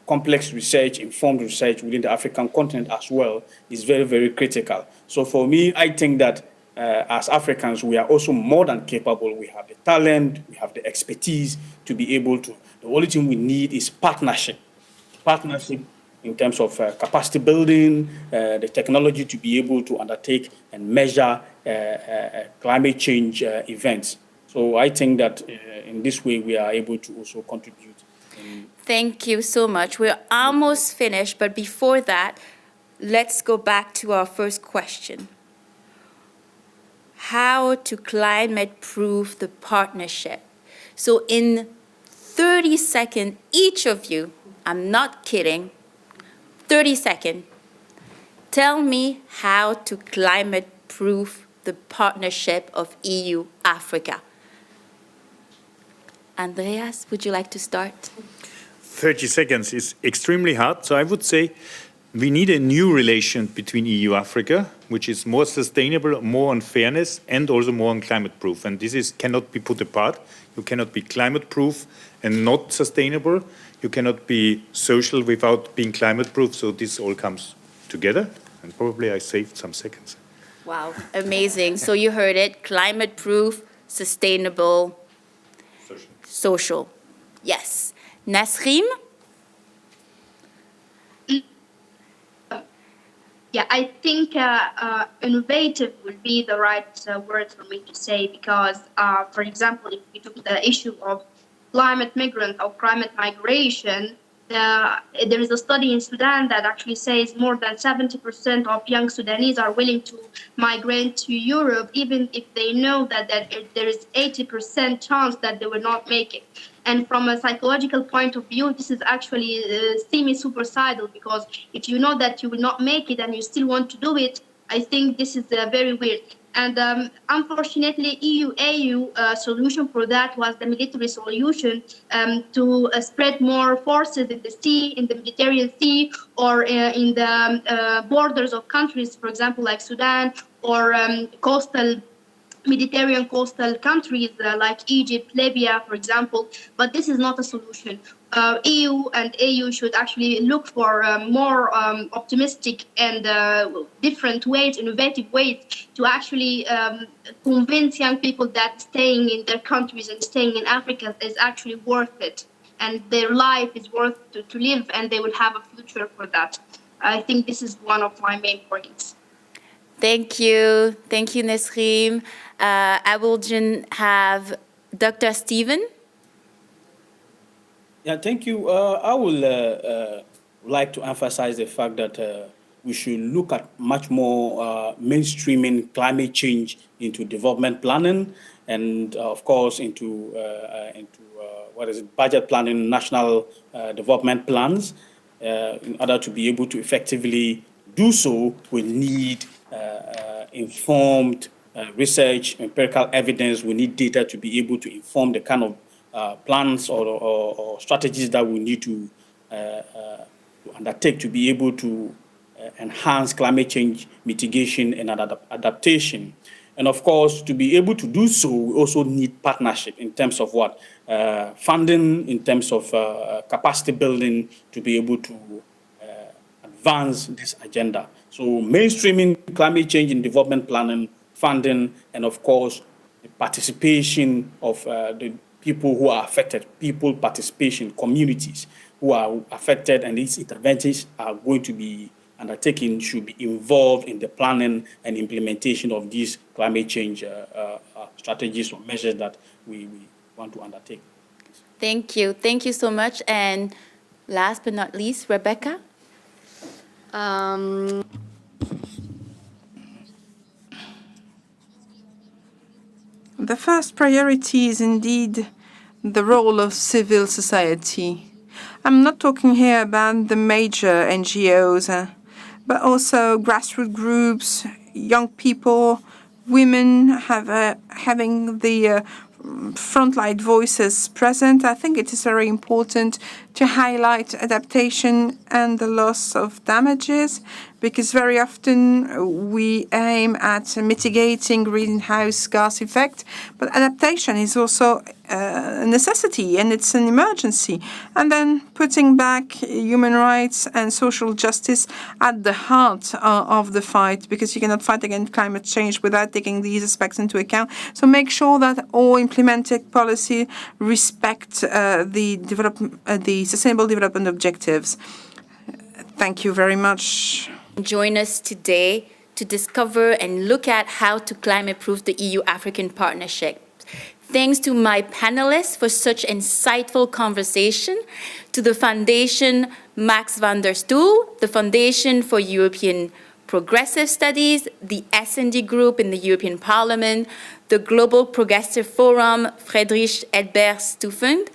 complex research, informed research within the African continent as well is very, very critical. So for me, I think that as Africans, we are also more than capable. We have the talent, we have the expertise to be able to. The only thing we need is partnership in terms of capacity building, the technology to be able to undertake and measure climate change events. So I think that in this way, we are able to also contribute. Thank you so much. We're almost finished, but before that, let's go back to our first question. How to climate-proof the partnership. So in 30 seconds, each of you, I'm not kidding, 30 seconds, tell me how to climate-proof the partnership of EU-Africa. Andreas, would you like to start? 30 seconds is extremely hard. So I would say we need a new relation between EU-Africa, which is more sustainable, more on fairness, and also more on climate-proof. And this cannot be put apart. You cannot be climate-proof and not sustainable. You cannot be social without being climate-proof. So this all comes together. And probably I saved some seconds. Wow, amazing. So you heard it, climate-proof, sustainable, social. Yes. Nasrim? Yeah, I think innovative would be the right word for me to say because, for example, if we took the issue of climate migrant or climate migration, there is a study in Sudan that actually says more than 70% of young Sudanese are willing to migrate to Europe, even if they know that there is 80% chance that they will not make it. And from a psychological point of view, this is actually semi-suicidal, because if you know that you will not make it and you still want to do it, I think this is very weird. And unfortunately, EU-AU solution for that was the military solution to spread more forces in the sea, in the Mediterranean Sea, or in the borders of countries, for example, like Sudan, or Mediterranean coastal countries like Egypt, Libya, for example. But this is not a solution. EU and AU should actually look for more optimistic and different ways, innovative ways to actually convince young people that staying in their countries and staying in Africa is actually worth it, and their life is worth to live, and they will have a future for that. I think this is one of my main points. Thank you, Nesrine. I will have Dr. Stephen. Yeah, thank you. I will like to emphasize the fact that we should look at much more mainstreaming climate change into development planning, and of course into budget planning, national development plans. In order to be able to effectively do so, we need informed research, empirical evidence. We need data to be able to inform the kind of plans or strategies that we need to undertake to be able to enhance climate change mitigation and adaptation. And of course, to be able to do so, we also need partnership in terms of what? Funding, in terms of capacity building to be able to advance this agenda. So mainstreaming climate change in development planning, funding, and of course, the participation of the people who are affected, people participation, communities who are affected, and these interventions are going to be undertaken should be involved in the planning and implementation of these climate change strategies or measures that we want to undertake. Thank you. Thank you so much. And last but not least, Rebecca. The first priority is indeed the role of civil society. I'm not talking here about the major NGOs, but also grassroots groups, young people, women having the frontline voices present. I think it is very important to highlight adaptation and the loss of damages, because very often we aim at mitigating greenhouse gas effect, but adaptation is also a necessity and it's an emergency. And then putting back human rights and social justice at the heart of the fight, because you cannot fight against climate change without taking these aspects into account. So make sure that all implemented policy respect the Sustainable Development Objectives. Thank you very much. Join us today to discover and look at how to climate-proof the EU-African partnership. Thanks to my panelists for such insightful conversation, to the Foundation Max van der Stoel, the Foundation for European Progressive Studies, the S&D Group in the European Parliament, the Global Progressive Forum, Friedrich Edbert Stufend.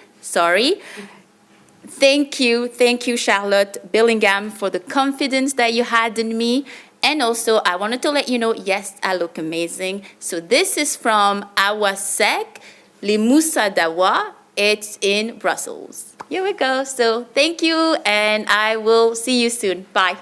Thank you, Charlotte Billingham, for the confidence that you had in me. And also, I wanted to let you know, yes, I look amazing. So this is from Awasek, Les Moussa d'Awa. It's in Brussels. Here we go. So thank you, and I will see you soon. Bye.